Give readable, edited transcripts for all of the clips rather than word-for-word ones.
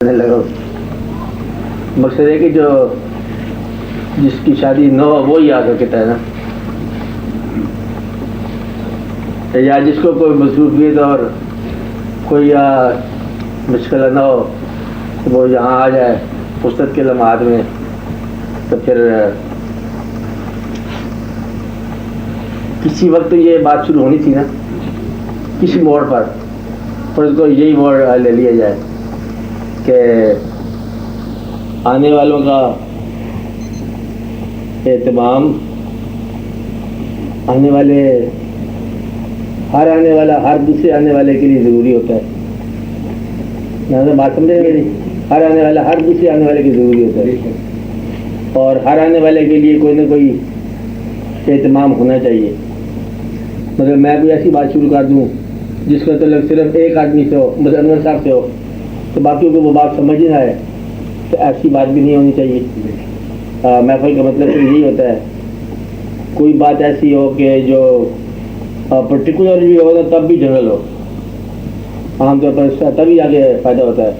لگا مقصد ہے کہ جو جس کی شادی نہ ہو وہی آ کر کہتا ہے نا، یا جس کو کوئی مصروفیت اور کوئی مشکل نہ ہو وہ یہاں آ جائے فرصت کے لمحات میں، تو پھر کسی وقت یہ بات شروع ہونی تھی نا کسی موڑ پر، اور اس کو یہی موڑ لے لیا جائے کہ آنے والوں کا اہتمام، آنے والا ہر دوسرے آنے والے کے لیے ضروری ہوتا ہے. لہٰذا بات سمجھے میری، ہر آنے والا ہر دوسرے آنے والے کے ضروری ہوتا ہے، اور ہر آنے والے کے لیے کوئی نہ کوئی اہتمام ہونا چاہیے. مگر میں کوئی ایسی بات شروع کر دوں جس کا تعلق صرف ایک آدمی سے ہو، مطلب انور صاحب سے ہو، تو باقیوں کو وہ بات سمجھ نہ آئے، تو ایسی بات بھی نہیں ہونی چاہیے. محفل کا مطلب تو یہی ہوتا ہے کوئی بات ایسی ہو کہ جو پرٹیکولر بھی ہو تب بھی جنرل ہو. عام طور پر اس کا تبھی آگے فائدہ ہوتا ہے،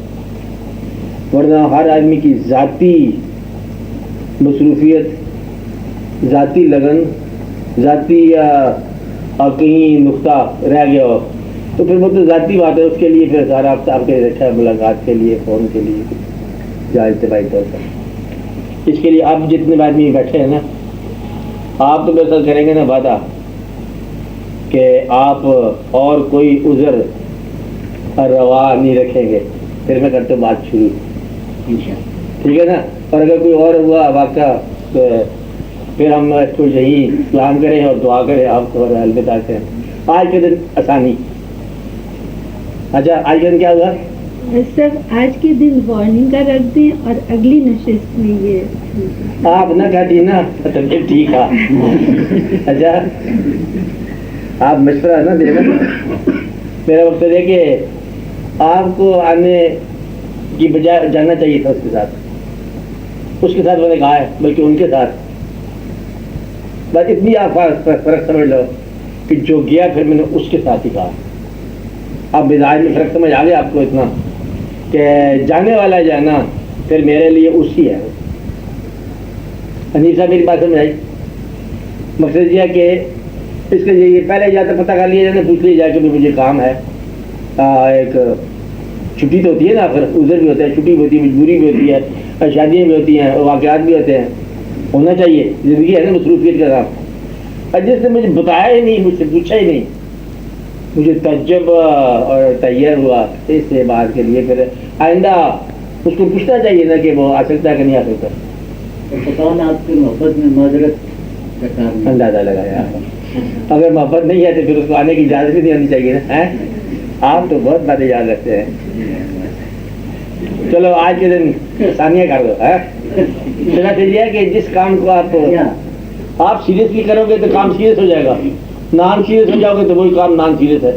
ورنہ ہر آدمی کی ذاتی مصروفیت، ذاتی لگن، ذاتی کہیں نقطہ رہ گیا ہو تو پھر وہ تو ذاتی بات ہے. اس کے لیے پھر سارا آپ کے رکھا ہے ملاقات کے لیے، فون کے لیے، یا اجتماعی طور پر. اس کے لیے آپ جتنے آدمی بیٹھے ہیں نا، آپ تو میرے ساتھ کریں گے نا وعدہ کہ آپ اور کوئی عذر روا نہیں رکھیں گے. پھر میں کرتا ہوں بات شروع، ٹھیک ہے نا. اور اگر کوئی اور ہوا واقعہ تو پھر ہم اس کو یہی سلام کریں اور دعا کریں آپ کو، اور الوداع کریں. آج کے دن آسانی. اچھا آج کے دن کیا ہوا سر؟ آج کے دن وارننگ کا رکھ دیں اور اگلی نشست میں یہ آپ نہ کہتی نا تو پھر ٹھیک ہے. اچھا آپ مشورہ نہ دینا. میرا مقصد ہے کہ آپ کو آنے کی بجائے جانا چاہیے تھا اس کے ساتھ میں نے کہا ہے، بلکہ ان کے ساتھ. بس اتنی آپ فرق سمجھ لو کہ جو گیا پھر میں نے اس کے ساتھ ہی کہا. اب مزاج میں فرق سمجھ آ گیا آپ کو اتنا کہ جانے والا جانا پھر میرے لیے اسی ہے. انیسا میری بات سمجھ آئی؟ مقصد یہ ہے کہ اس کے یہ پہلے جاتا پتہ کر لیا جائے، پوچھ لیا جائے کہ مجھے کام ہے. ایک چھٹی تو ہوتی ہے نا، پھر عذر بھی ہوتا ہے، چھٹی بھی ہوتی ہے، مجبوری بھی ہوتی ہے، شادیاں بھی ہوتی ہیں، واقعات بھی ہوتے ہیں. ہونا چاہیے، زندگی ہے نا مصروفیت کا کام. اور جس نے مجھے بتایا ہی نہیں، مجھ سے پوچھا ہی نہیں، مجھے تعجب اور تیار ہوا اس بات کے لیے. پھر آئندہ اس کو پوچھنا چاہیے نا کہ وہ آ سکتا ہے کہ نہیں آ سکتا. آپ کی محبت میں معذرت اندازہ لگایا. اگر محبت نہیں ہے تو پھر اس کو آنے کی اجازت بھی نہیں ہونی چاہیے نا. آپ تو بہت باتیں یاد رکھتے ہیں. چلو آج کے دن ثانیہ کر دو. میرا یہ ہے کہ جس کام کو آپ سیریسلی کرو گے تو کام سیریس ہو جائے گا، نان سیریس ہو جاؤ گے تو وہی کام نان سیریس ہے.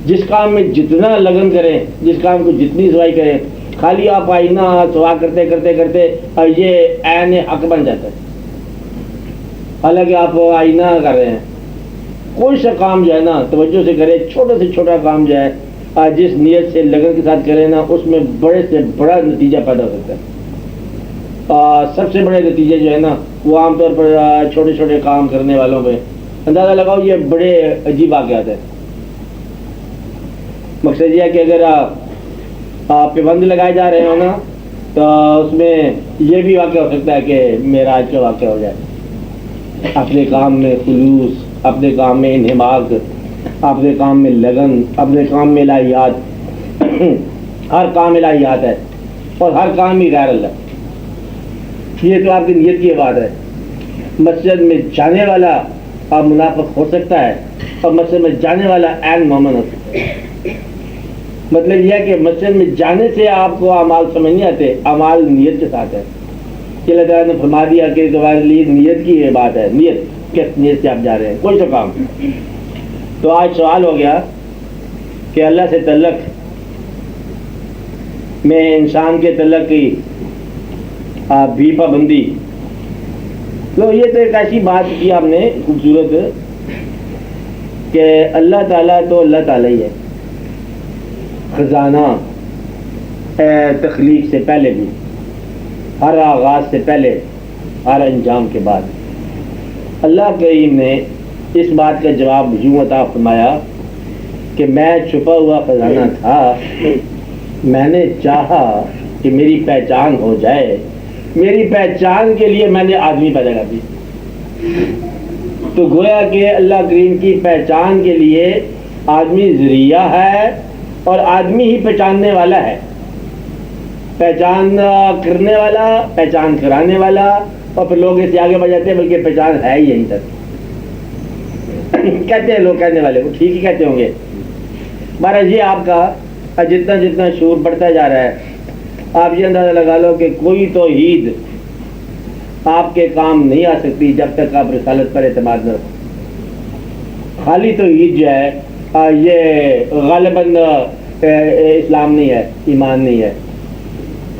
جس کام میں جتنا لگن کریں، جس کام کو جتنی صفائی کریں، خالی آپ آئینہ سوا کرتے کرتے کرتے یہ عین حق بن جاتا ہے. حالانکہ آپ آئینہ کر رہے ہیں. کوئی سا کام جو ہے نا توجہ سے کرے، چھوٹے سے چھوٹا کام جو ہے جس نیت سے لگن کے ساتھ کرے نا، اس میں بڑے سے بڑا نتیجہ پیدا ہو سکتا ہے. سب سے بڑے نتیجے جو ہے نا وہ عام طور پر چھوٹے چھوٹے کام کرنے والوں پہ اندازہ لگاؤ یہ بڑے عجیب واقعات ہیں. مقصد یہ ہے کہ اگر آپ پابند لگائے جا رہے ہو نا تو اس میں یہ بھی واقع ہو سکتا ہے کہ معراج کا واقعہ ہو جائے. اپنے کام میں خلوص، اپنے کام میں انہماک، اپنے کام میں لگن، اپنے کام میں الہیات. ہر کام الہیات ہے اور ہر کام ہی غیر اللہ. یہ تو آپ کی نیت کی بات ہے. مسجد میں جانے والا منافق ہو سکتا ہے اور مسجد میں جانے والا عین مومن ہو سکتا ہے. مطلب یہ ہے کہ مسجد میں جانے سے آپ کو اعمال سمجھ نہیں آتے، اعمال نیت کے ساتھ ہے. کہ اللہ تعالیٰ نے فرما دیا کہ تمہارے لیے نیت کی یہ بات ہے. نیت کس نیت سے آپ جا رہے ہیں، کوئی سا کام. تو آج سوال ہو گیا کہ اللہ سے تعلق میں انسان کے تعلق کی بھی پابندی. تو یہ تو ایک ایسی بات کی آپ نے خوبصورت کہ اللہ تعالیٰ تو اللہ تعالیٰ ہی ہے. خزانہ تخلیق سے پہلے بھی، ہر آغاز سے پہلے، ہر انجام کے بعد، اللہ کریم نے اس بات کا جواب یوں عطا فرمایا کہ میں چھپا ہوا خزانہ تھا، میں نے چاہا کہ میری پہچان ہو جائے، میری پہچان کے لیے میں نے آدمی پیدا کر دی۔ تو گویا کہ اللہ کریم کی پہچان کے لیے آدمی ذریعہ ہے اور آدمی ہی پہچاننے والا ہے، پہچان کرنے والا، پہچان کرانے والا، اور پھر لوگ اس سے آگے بڑھ جاتے ہیں بلکہ پہچان ہے ہی یہیں تک کہتے ہیں لوگ، کہنے والے وہ ٹھیک ہی کہتے ہوں گے۔ مہاراج یہ آپ کا جتنا جتنا شعور بڑھتا جا رہا ہے، آپ یہ اندازہ لگا لو کہ کوئی توحید آپ کے کام نہیں آ سکتی جب تک آپ رسالت پر اعتماد نہ رکھو۔ خالی توحید جو ہے یہ غالباً اسلام نہیں ہے، ایمان نہیں ہے۔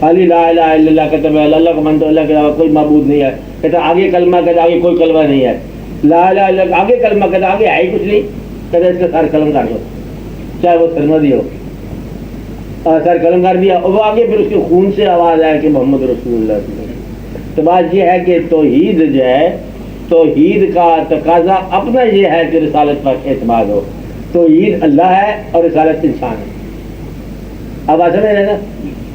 خالی لا الہ الا اللہ کہتے ہیں اللہ کا من تو اللہ کے علاوہ کوئی معبود نہیں ہے، کہتے آگے کلمہ، کہتے آگے کوئی کلمہ نہیں ہے، لا الہ الا اللہ آگے کلمہ، کہتے آگے ہے ہی کچھ نہیں، کہتے اس کا سر قلم کر دو، چاہے وہ سرمدی ہو، سر قلم کر دیا، اور وہ آگے پھر اس کے خون سے آواز آیا کہ محمد رسول اللہ صلی اللہ علیہ وسلم۔ تو بات یہ ہے کہ توحید جو ہے، توحید کا تقاضا اپنا یہ ہے کہ رسالت پر اعتماد ہو۔ توحید اللہ ہے اور رسالت انسان ہے۔ اب آپ سمجھ رہے نا؟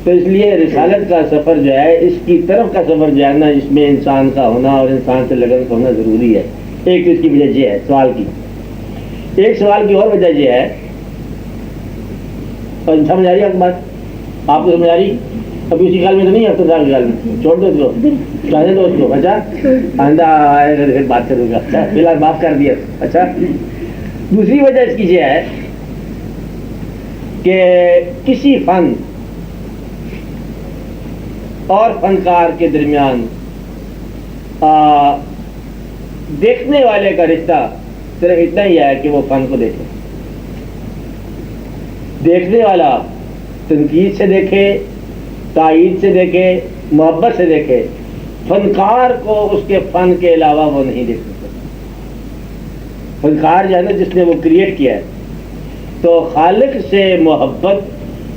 تو اس لیے رسالت کا سفر جو ہے، اس کی طرف کا سفر جو ہے نا، اس میں انسان کا ہونا اور انسان سے لگن کا ہونا ضروری ہے۔ ایک اس کی وجہ یہ ہے سوال کی، ایک سوال کی اور وجہ یہ ہے، اور سمجھ آ رہی ہے آپ کی بات؟ آپ کو سمجھ آ رہی؟ ابھی اسی خیال میں تو نہیں ہے، صاحب خیال میں چھوڑ دو اس کو، چاہے دو اس کو، اچھا آئندہ آئے گا پھر بات کروں گا، اچھا فی الحال معاف کر دیا۔ اچھا دوسری وجہ اس کی یہ ہے کہ کسی فن اور فنکار کے درمیان دیکھنے والے کا رشتہ صرف اتنا ہی ہے کہ وہ فن کو دیکھے، دیکھنے والا تنقید سے دیکھے، تائید سے دیکھے، محبت سے دیکھے، فنکار کو اس کے فن کے علاوہ وہ نہیں دیکھ سکتا۔ فنکار جو ہے نا، جس نے وہ کریٹ کیا ہے، تو خالق سے محبت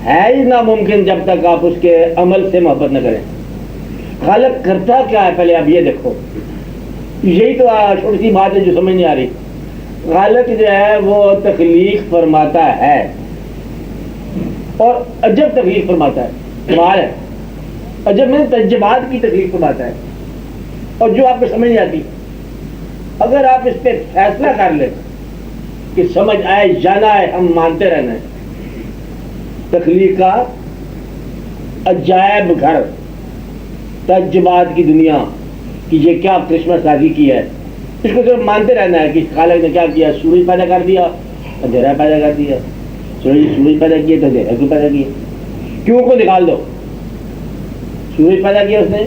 ہے ہی ناممکن جب تک آپ اس کے عمل سے محبت نہ کریں۔ خالق کرتا کیا ہے پہلے آپ یہ دیکھو، یہی تو چھوٹی سی بات ہے جو سمجھ نہیں آ رہی۔ خالق جو ہے وہ تخلیق فرماتا ہے اور عجب تخلیق فرماتا ہے، کمال ہے، عجب میں تجربات کی تخلیق فرماتا ہے، اور جو آپ کو سمجھ نہیں آتی، اگر آپ اس پہ فیصلہ کر لیں کہ سمجھ آئے جانا ہے، ہم مانتے رہنا ہے، تخلیق کا عجائب گھر، تجربات کی دنیا کہ یہ کیا کرشمہ سازی کی ہے، اس کو صرف مانتے رہنا ہے کہ خالق نے کیا کیا، سورج پیدا کر دیا، اندھیرا پیدا کر دیا، سورج پیدا کیا تو اندھیرا کیوں پیدا کیا، کیوں کو نکال دو، سورج پیدا کیا، اس نے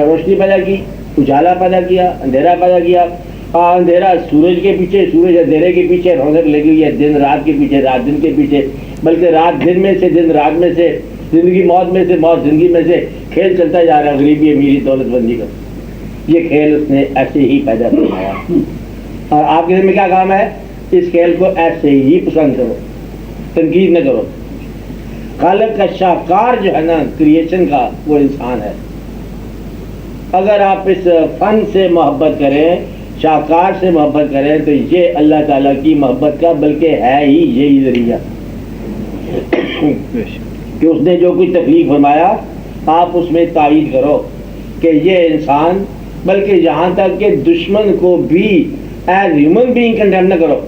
روشنی پیدا کی، اجالا پیدا کیا، اندھیرا پیدا کیا، اندھیرا سورج کے پیچھے، سورج اندھیرے کے پیچھے رونق لگی ہوئی ہے، دن رات کے پیچھے، رات دن کے پیچھے، بلکہ رات دن میں سے، دن رات میں سے، زندگی موت میں سے، موت زندگی میں سے، کھیل چلتا جا رہا ہے غریبی امیری دولت بندی کا۔ یہ کھیل اس نے ایسے ہی پیدا کروایا، اور آپ کے دل میں کیا کام ہے؟ اس کھیل کو ایسے ہی پسند کرو، تنقید نہ کرو۔ خالق کا شاہکار جو ہے نا کریشن کا، وہ انسان ہے۔ اگر آپ اس فن سے محبت کریں، شاہکار سے محبت کریں، تو یہ اللہ تعالیٰ کی محبت کا بلکہ ہے ہی یہی ذریعہ کہ اس نے جو کچھ تخلیق فرمایا، آپ اس میں تائید کرو کہ یہ انسان، بلکہ یہاں تک کہ دشمن کو بھی ایز ہیومن بینگ کنڈیم نہ کرو،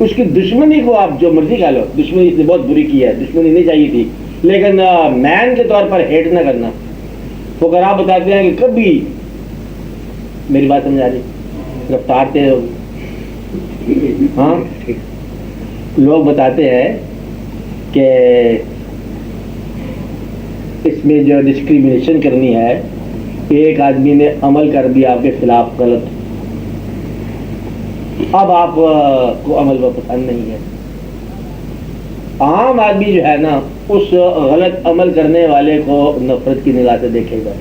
اس کی دشمنی کو آپ جو مرضی کہہ لو، دشمنی اس نے بہت بری کی ہے، دشمنی نہیں چاہیے تھی، لیکن مین کے طور پر ہیٹ نہ کرنا۔ فقراء بتاتے ہیں کہ کبھی، میری بات سمجھ آ رہی، رفتار تیز ہوگی، ہاں لوگ بتاتے ہیں کہ اس میں جو ڈسکریمنیشن کرنی ہے، ایک آدمی نے عمل کر دیا آپ کے خلاف غلط، اب آپ کو عمل وہ پسند نہیں ہے، عام آدمی جو ہے نا اس غلط عمل کرنے والے کو نفرت کی نگاہ سے دیکھے گا۔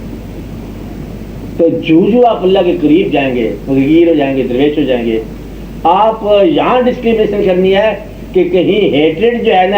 تو جو آپ اللہ کے قریب جائیں گے، فقیر ہو جائیں گے، درویش ہو جائیں گے، آپ یہاں ڈسکریمنیشن کرنی ہے کہ کہیں ہیٹریڈ جو ہے نا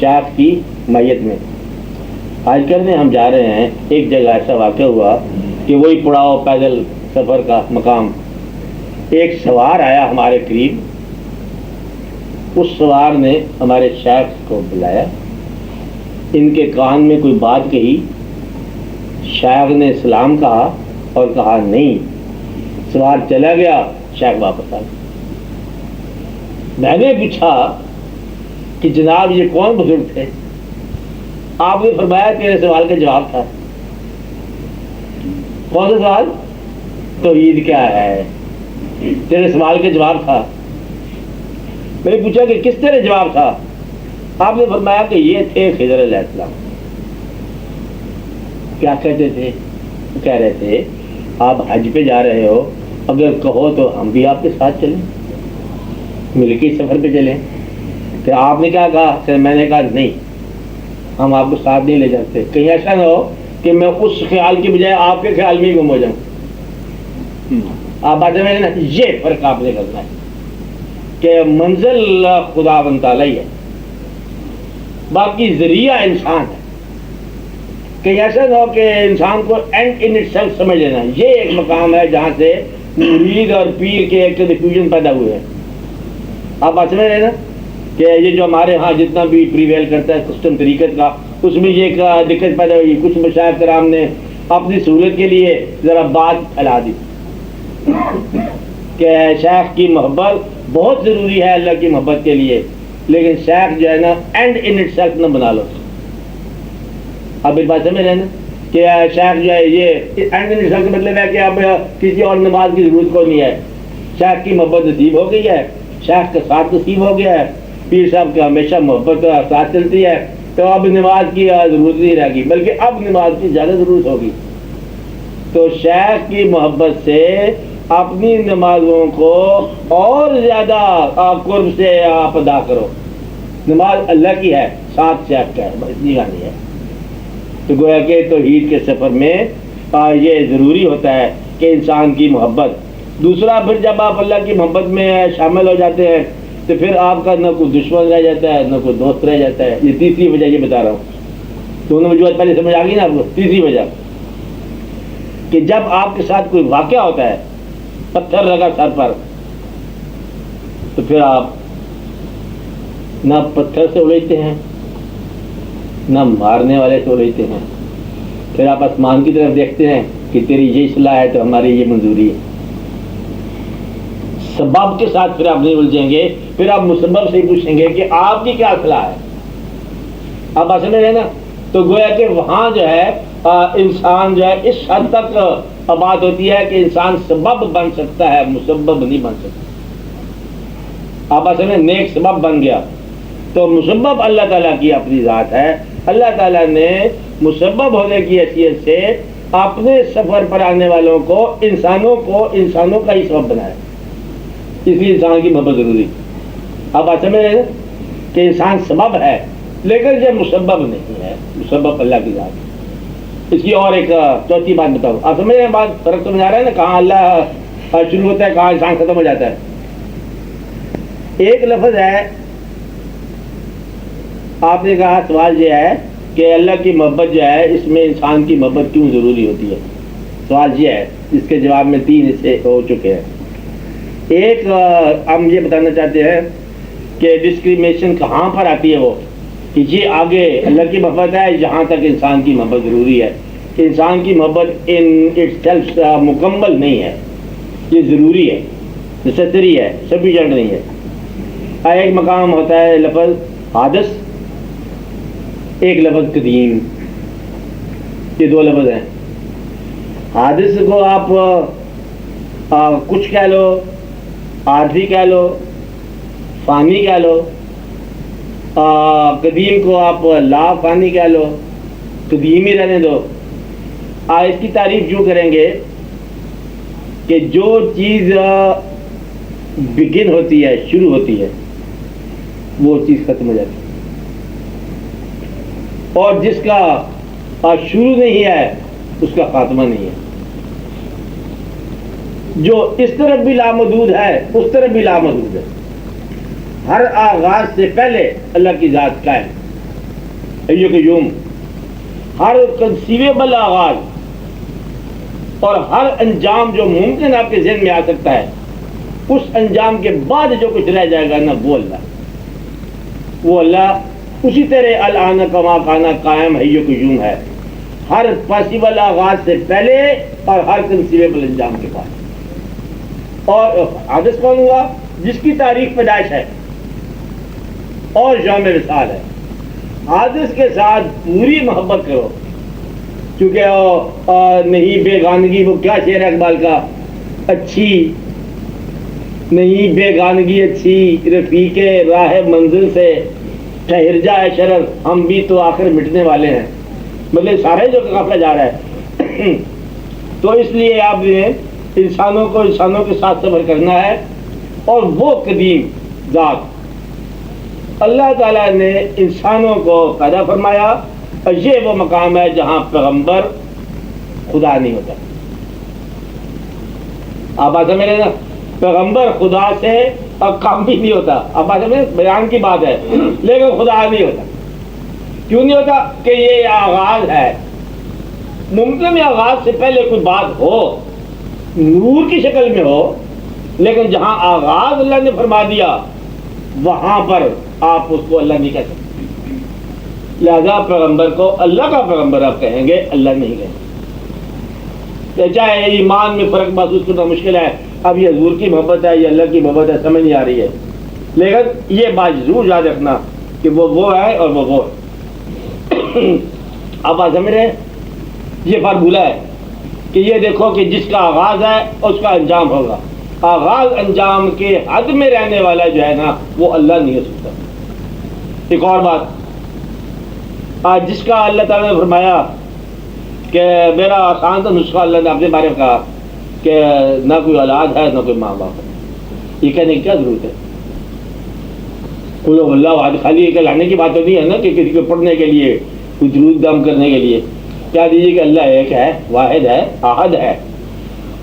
شیخ کی میت میں. آج کل میں ہم جا رہے ہیں, ایک جگہ ایسا واقع ہوا کہ وہی پڑاؤ پیدل سفر کا مقام, ایک سوار آیا ہمارے قریب. اس سوار نے ہمارے شیخ کو بلایا, ان کے کان میں کوئی بات کہی, شیخ نے سلام کہا اور کہا نہیں. سوار چلا گیا, شیخ واپس آ گیا. میں نے پوچھا کہ جناب یہ کون بزرگ تھے؟ آپ نے فرمایا تیرے سوال کا جواب تھا. کون سا سوال؟ توحید کیا ہے, تیرے سوال کا جواب تھا. میں نے پوچھا کہ کس طرح جواب تھا؟ آپ نے فرمایا کہ یہ تھے خضر علیہ السلام. کیا کہتے تھے؟ کہہ رہے تھے آپ حج پہ جا رہے ہو, اگر کہو تو ہم بھی آپ کے ساتھ چلیں, مل کے سفر پہ چلیں. کہ آپ نے کیا کہا؟ کہ میں نے کہا نہیں, ہم آپ کو ساتھ نہیں لے جاتے. کہیں ایسا نہ ہو کہ میں اس خیال کی بجائے آپ کے خیال میں ہی گم ہو جاؤں. آپ بات میں نا, یہ فرق آپ نے کرنا ہے کہ منزل خدا تعالیٰ ہی ہے, باقی ذریعہ انسان ہے. کہیں ایسا نہ ہو کہ انسان کو اینڈ ان اٹ سیلف سمجھ لینا. یہ ایک مقام ہے جہاں سے مرید اور پیر کے ایک کنفیوژن پیدا ہوئے ہیں. آپ بات سمجھ رہے نا کہ یہ جو ہمارے ہاں جتنا بھی پریویل کرتا ہے سسٹم طریقت کا, اس میں یہ ایک دقت پیدا ہوئی. کچھ مشائخ کرام نے اپنی سہولت کے لیے ذرا بات پھیلا دی کہ شیخ کی محبت بہت ضروری ہے اللہ کی محبت کے لیے, لیکن شیخ جو ہے نا اینڈ ان اٹ سیلف نہ بنا لو. آپ اس بات سمجھ رہے ہیں نا کہ شیخ جو ہے یہ اینڈ ان اٹ سیلف کا مطلب ہے کہ اب کسی اور نماز کی ضرورت کو نہیں ہے. شیخ کی محبت نصیب ہو گئی ہے, شیخ کا ساتھ نصیب ہو گیا ہے, پیر صاحب کی ہمیشہ محبت ساتھ چلتی ہے, تو اب نماز کی ضرورت نہیں رہے گی, بلکہ اب نماز کی زیادہ ضرورت ہوگی. تو شیخ کی محبت سے اپنی نمازوں کو اور زیادہ قرب سے آپ ادا کرو. نماز اللہ کی ہے, ساتھ شیخ کا ہے, اتنی کہانی ہے. تو گویا کہ توحید کے سفر میں یہ ضروری ہوتا ہے کہ انسان کی محبت. دوسرا پھر جب آپ اللہ کی محبت میں شامل ہو جاتے ہیں تو پھر آپ کا نہ کوئی دشمن رہ جاتا ہے, نہ کوئی دوست رہ جاتا ہے. یہ تیسری وجہ یہ بتا رہا ہوں. دونوں وجوہات پہلے سمجھ آ گئی نا آپ کو. تیسری وجہ کہ جب آپ کے ساتھ کوئی واقعہ ہوتا ہے, پتھر لگا سر پر, تو پھر آپ نہ پتھر سے الیجتے ہیں, نہ مارنے والے سے الیجتے ہیں. پھر آپ آسمان کی طرف دیکھتے ہیں کہ تیری یہ اصلاح ہے تو ہماری یہ منظوری ہے. سبب کے ساتھ پھر آپ نہیں الجھیں گے, پھر آپ مسبب سے ہی پوچھیں گے کہ آپ کی کیا اصلاح ہے. آپ بات سمجھ رہے ہیں نا. تو گویا کہ وہاں جو ہے انسان جو ہے اس حد تک بات ہوتی ہے کہ انسان سبب بن سکتا ہے, مسبب نہیں بن سکتا. آپ بات سمجھ, نیک سبب بن گیا تو مسبب اللہ تعالیٰ کی اپنی ذات ہے. اللہ تعالیٰ نے مسبب ہونے کی حیثیت سے اپنے سفر پر آنے والوں کو انسانوں کا ہی سبب بنایا. اس لیے انسان کی محبت ضروری. آپ بات سمجھ رہے ہیں کہ انسان سبب ہے لیکن یہ مسبب نہیں ہے, مسبب اللہ کی ذات ہے. اس کی اور ایک چوتھی بات بتاؤں. آپ سمجھ رہے ہیں بات, فرق سمجھ آ رہا ہے نا, کہاں اللہ شروع ہوتا ہے, کہاں انسان ختم ہو جاتا ہے. ایک لفظ ہے, آپ نے کہا سوال یہ ہے کہ اللہ کی محبت جو ہے اس میں انسان کی محبت کیوں ضروری ہوتی ہے. سوال یہ ہے, اس کے جواب میں 3 حصے ہو چکے ہیں. ایک ہم یہ بتانا چاہتے ہیں کہ ڈسکریمنیشن کہاں پر آتی ہے, وہ کہ یہ آگے اللہ کی محبت ہے, یہاں تک انسان کی محبت ضروری ہے. انسان کی محبت ان اٹ سیلف مکمل نہیں ہے, یہ ضروری ہے, نیسیسری ہے, سفیشینٹ نہیں ہے. ایک مقام ہوتا ہے لفظ حادث, ایک لفظ قدیم. یہ 2 لفظ ہیں. حادث کو آپ کچھ کہہ لو, عارضی کہہ لو, فانی کہہ لو. قدیم کو آپ لا فانی کہہ لو, قدیم ہی رہنے دو. اس کی تعریف یوں کریں گے کہ جو چیز بگن ہوتی ہے, شروع ہوتی ہے, وہ چیز ختم ہو جاتی ہے, اور جس کا شروع نہیں ہے اس کا خاتمہ نہیں ہے. جو اس طرف بھی لامحدود ہے اس طرف بھی لامحدود ہے. ہر آغاز سے پہلے اللہ کی ذات قائم, حی قیوم، ہر کنسیویبل آغاز اور ہر انجام جو ممکن آپ کے ذہن میں آ سکتا ہے، اس انجام کے بعد جو کچھ رہ جائے گا نا، وہ اللہ اسی طرح الآن کما کانا قائم حی قیوم ہے، ہر پاسبل آغاز سے پہلے اور ہر کنسیویبل انجام کے بعد۔ اور حادث کون ہوا؟ جس کی تاریخ پیدائش ہے اور یوم وصال ہے۔ حادث کے ساتھ پوری محبت کرو، کیونکہ نہیں بیگانگی، وہ کیا شعر ہے اقبال کا، اچھی نہیں بیگانگی اچھی، رفیق راہ منزل سے ٹھہر جائے شرر، ہم بھی تو آخر مٹنے والے ہیں۔ مطلب سارے جو قافلہ جا رہا ہے تو اس لیے آپ نے انسانوں کو انسانوں کے ساتھ صبر کرنا ہے۔ اور وہ قدیم ذات اللہ تعالیٰ نے انسانوں کو پیدا فرمایا، اور یہ وہ مقام ہے جہاں پیغمبر خدا نہیں ہوتا۔ آپ بات سمجھ رہے نا، پیغمبر خدا سے اور کام بھی نہیں ہوتا۔ آپ بات سمجھ، بیان کی بات ہے، لیکن خدا نہیں ہوتا۔ کیوں نہیں ہوتا؟ کہ یہ آغاز ہے، ممکن ہے آغاز سے پہلے کوئی بات ہو، نور کی شکل میں ہو، لیکن جہاں آغاز اللہ نے فرما دیا وہاں پر آپ اس کو اللہ نہیں کہہ سکتے۔ لہذا پیغمبر کو اللہ کا پیغمبر آپ کہیں گے، اللہ نہیں کہیں گے۔ چاہے ایمان میں فرق محسوس کرنا مشکل ہے، اب یہ حضور کی محبت ہے، یہ اللہ کی محبت ہے، سمجھ نہیں آ رہی ہے، لیکن یہ بات ضرور یاد رکھنا کہ وہ ہے اور وہ ہے۔ اب آپ سمجھ رہے ہیں، یہ فارمولہ ہے کہ یہ دیکھو کہ جس کا آغاز ہے اس کا انجام ہوگا۔ آغاز انجام کے حد میں رہنے والا جو ہے نا، وہ اللہ نہیں ہو سکتا۔ ایک اور بات، آج جس کا اللہ تعالیٰ نے فرمایا کہ میرا آسان تھا نسخہ، اللہ نے اپنے بارے میں کہا کہ نہ کوئی اولاد ہے نہ کوئی ماں باپ ہے، یہ کہنے کی کیا ضرورت ہے؟ قل هو اللہ احد، خالی یہ کہلانے کی بات تو نہیں ہے نا کہ کسی کو پڑھنے کے لیے، کوئی درود دم کرنے کے لیے۔ کیا دیجیے کہ اللہ ایک ہے، واحد ہے، احد ہے،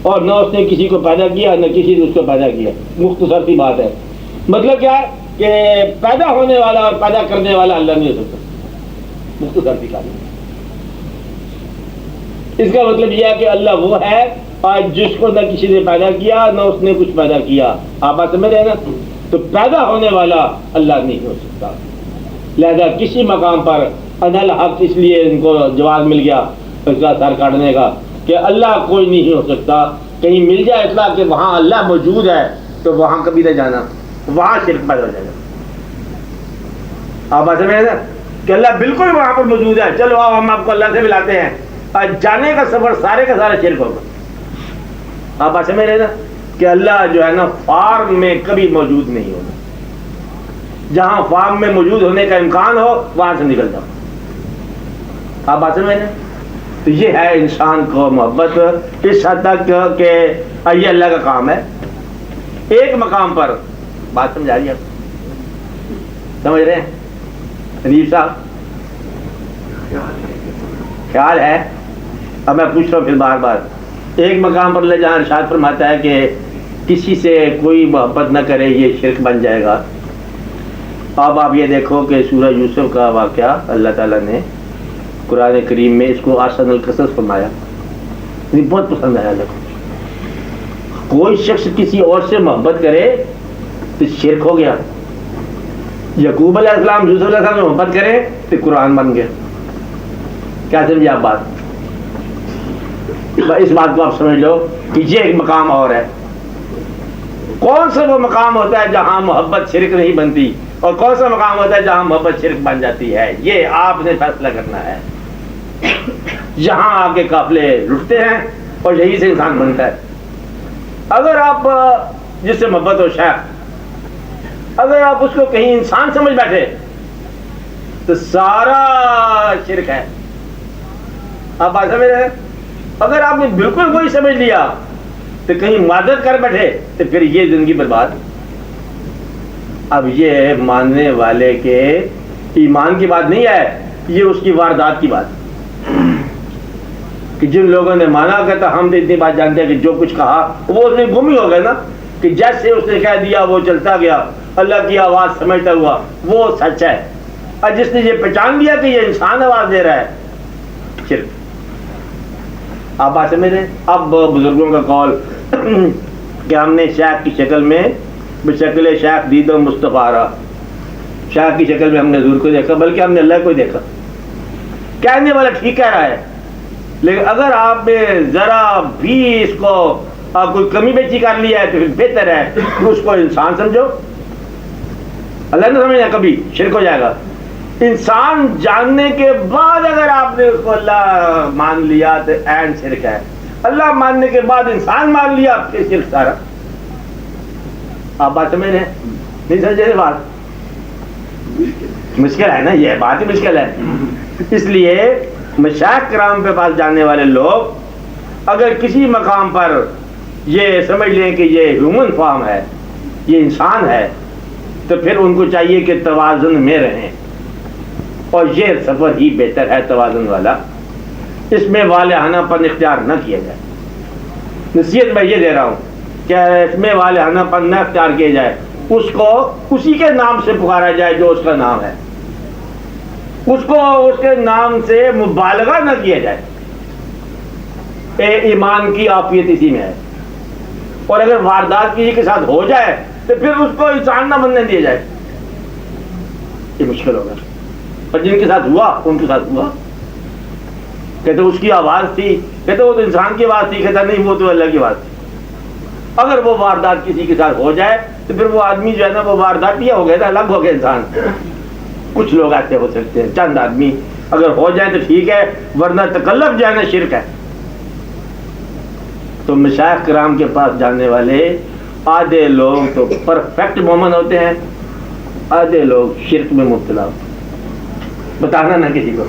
اور نہ اس نے کسی کو پیدا کیا نہ کسی نے اس کو پیدا کیا۔ مختصر سی بات ہے۔ مطلب کیا ہے کہ پیدا ہونے والا اور پیدا کرنے والا اللہ نہیں ہو سکتا، مختصر سی بات۔ اس کا مطلب یہ ہے کہ اللہ وہ ہے اور جس کو نہ کسی نے پیدا کیا نہ اس نے کچھ پیدا کیا۔ آپ بات سمجھ رہے ہیں نا؟ تو پیدا ہونے والا اللہ نہیں ہو سکتا۔ لہذا کسی مقام پر انا الحق، اس لیے ان کو جواز مل گیا اس کا سر کاٹنے کا کہ اللہ کوئی نہیں ہو سکتا۔ کہیں مل جائے اطلاع کہ وہاں اللہ موجود ہے تو وہاں کبھی نہ جانا، وہاں شرک پیدا ہو جائے گا۔ آپ بات سمجھ رہے ہیں نا کہ اللہ بالکل وہاں پر موجود ہے، چلو آؤ ہم آپ کو اللہ سے ملاتے ہیں، اور جانے کا سفر سارے کا سارا شرک ہوگا۔ آپ بات سمجھ رہے ہیں نا کہ اللہ جو ہے نا فارم میں کبھی موجود نہیں ہوگا، جہاں فارم میں موجود ہونے کا امکان ہو وہاں سے نکل جاؤ۔ آپ بات سمجھ رہے ہیں؟ تو یہ ہے انسان کو محبت اس حد تک کہ یہ اللہ کا کام ہے۔ ایک مقام پر بات سمجھا رہی ہے، سمجھ رہے ہیں حنیف صاحب؟ خیال ہے؟ اب میں پوچھ رہا ہوں پھر بار بار، ایک مقام پر اللہ جہاں ارشاد فرماتا ہے کہ کسی سے کوئی محبت نہ کرے یہ شرک بن جائے گا۔ اب آپ یہ دیکھو کہ سورہ یوسف کا واقعہ اللہ تعالیٰ نے قرآن کریم میں اس کو احسن القصص فرمایا، بہت پسند آیا اللہ کو۔ کوئی شخص کسی اور سے محبت کرے تو شرک ہو گیا، یعقوب علیہ السلام یوسف علیہ السلام سے محبت کرے تو قرآن بن گیا۔ کیا سمجھے آپ بات؟ اس بات کو آپ سمجھ لو کہ یہ ایک مقام اور ہے۔ کون سا وہ مقام ہوتا ہے جہاں محبت شرک نہیں بنتی، اور کون سا مقام ہوتا ہے جہاں محبت شرک بن جاتی ہے؟ یہ آپ نے فیصلہ کرنا ہے۔ یہاں آ کے قافلے لٹتے ہیں اور یہی سے انسان بنتا ہے۔ اگر آپ جس سے محبت ہو شیخ، اگر آپ اس کو کہیں انسان سمجھ بیٹھے تو سارا شرک ہے۔ آپ بات سمجھ رہے ہیں؟ اگر آپ نے بالکل وہی سمجھ لیا تو کہیں مدد کر بیٹھے تو پھر یہ زندگی برباد۔ اب یہ ماننے والے کے ایمان کی بات نہیں ہے، یہ اس کی واردات کی بات کہ جن لوگوں نے مانا کہتا ہم تو اتنی بات جانتے ہیں کہ جو کچھ کہا وہ اس میں گم ہی ہو گئے نا، کہ جیسے اس نے کہہ دیا وہ چلتا گیا، اللہ کی آواز سمجھتا ہوا وہ سچ ہے۔ اور جس نے یہ پہچان لیا کہ یہ انسان آواز دے رہا ہے، شرک۔ آپ بات سمجھ رہے ہیں؟ اب بزرگوں کا قول کہ ہم نے شیخ کی شکل میں بشکل شیخ دید و مصطفیٰ را، شیخ کی شکل میں ہم نے حضور کو دیکھا، بلکہ ہم نے اللہ کو دیکھا۔ کہنے والا ٹھیک کہہ رہا ہے، لیکن اگر آپ نے ذرا بھی اس کو کوئی کمی بیچی کر لیا ہے تو پھر بہتر ہے کہ اس کو انسان سمجھو۔ اللہ نہ سمجھنا، کبھی شرک ہو جائے گا۔ انسان جاننے کے بعد اگر آپ نے اس کو اللہ مان لیا تو عین شرک ہے۔ اللہ ماننے کے بعد انسان مان لیا کہ شرک سارا۔ آپ بات سمجھ رہے ہیں؟ نہیں سمجھ رہے بات؟ مشکل ہے نا، یہ بات ہی مشکل ہے۔ اس لیے مشائخ کرام کے پاس جانے والے لوگ اگر کسی مقام پر یہ سمجھ لیں کہ یہ ہیومن فارم ہے، یہ انسان ہے، تو پھر ان کو چاہیے کہ توازن میں رہیں، اور یہ سفر ہی بہتر ہے توازن والا۔ اس میں والہانہ پن اختیار نہ کیا جائے۔ نصیحت میں یہ دے رہا ہوں کہ اس میں والہانہ پن نہ اختیار کیا جائے، اس کو اسی کے نام سے پکارا جائے جو اس کا نام ہے، اس کو اس کے نام سے مبالغہ نہ کیا جائے۔ ایمان کی عافیت اسی میں ہے۔ اور اگر واردات کسی کے ساتھ ہو جائے تو پھر اس کو انسان نہ بننے دیا جائے، یہ مشکل ہوگا۔ اور جن کے ساتھ ہوا ان کے ساتھ ہوا، کہتے اس کی آواز تھی، کہتے وہ تو انسان کی آواز تھی، کہتا نہیں وہ تو اللہ کی آواز تھی۔ اگر وہ واردات کسی کے ساتھ ہو جائے تو پھر وہ آدمی جو ہے نا وہ واردات کیا ہو گیا تھا، الگ ہو گیا انسان۔ کچھ لوگ ایسے ہو سکتے ہیں، چند آدمی اگر ہو جائے تو ٹھیک ہے، ورنہ تکلف جو ہے نا شرک ہے۔ تو مشائخ کرام کے پاس جانے والے آدھے لوگ تو پرفیکٹ مومن ہوتے ہیں، آدھے لوگ شرک میں مبتلا ہوتے ہیں۔ بتانا نہ کسی کو۔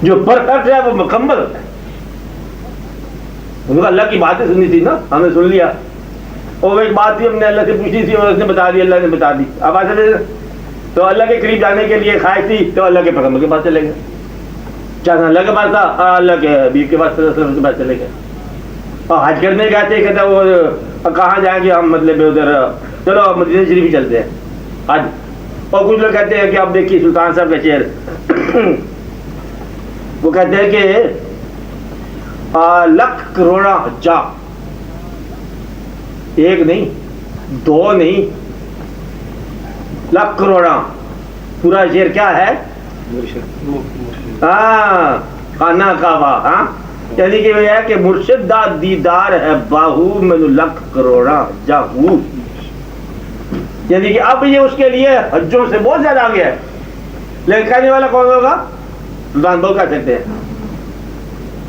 جو پرفیکٹ ہے وہ مکمل ہوتا ہے۔ اللہ کی باتیں سنی تھی نا، ہم نے سن لیا، اور ایک بات تھی ہم نے اللہ سے پوچھی تھی اور اس نے بتا دی، اللہ نے بتا دی۔ اب ایسے تو اللہ کے قریب جانے کے لیے خواہش تھی تو اللہ کے پیغمبر کے پاس چلے گئے، چاہے اللہ کے پاس تھا اللہ کے حبیب کے پاس چلے گئے۔ اور حج کرنے گئے تھے، کہتے وہ کہاں جائیں گے ہم، مطلب ادھر چلو مدینہ شریف ہی چلتے ہیں حج۔ اور کچھ لوگ کہتے ہیں کہ اب دیکھیے سلطان صاحب کا شعر، وہ کہتے ہیں کہ لکھ کروڑا حجا، ایک نہیں دو نہیں لاکھ کروڑا۔ پورا شعر کیا ہے؟ خانہ کعبہ، ہاں، یعنی کہ یہ ہے کہ مرشد دا دیدار ہے باہو میں لکھ کروڑا جاہو، یعنی کہ اب یہ اس کے لیے حجوں سے بہت زیادہ آگے ہے۔ لیکن کہنے والا کون ہوگا؟ سلطان بہو کہہ سکتے ہیں،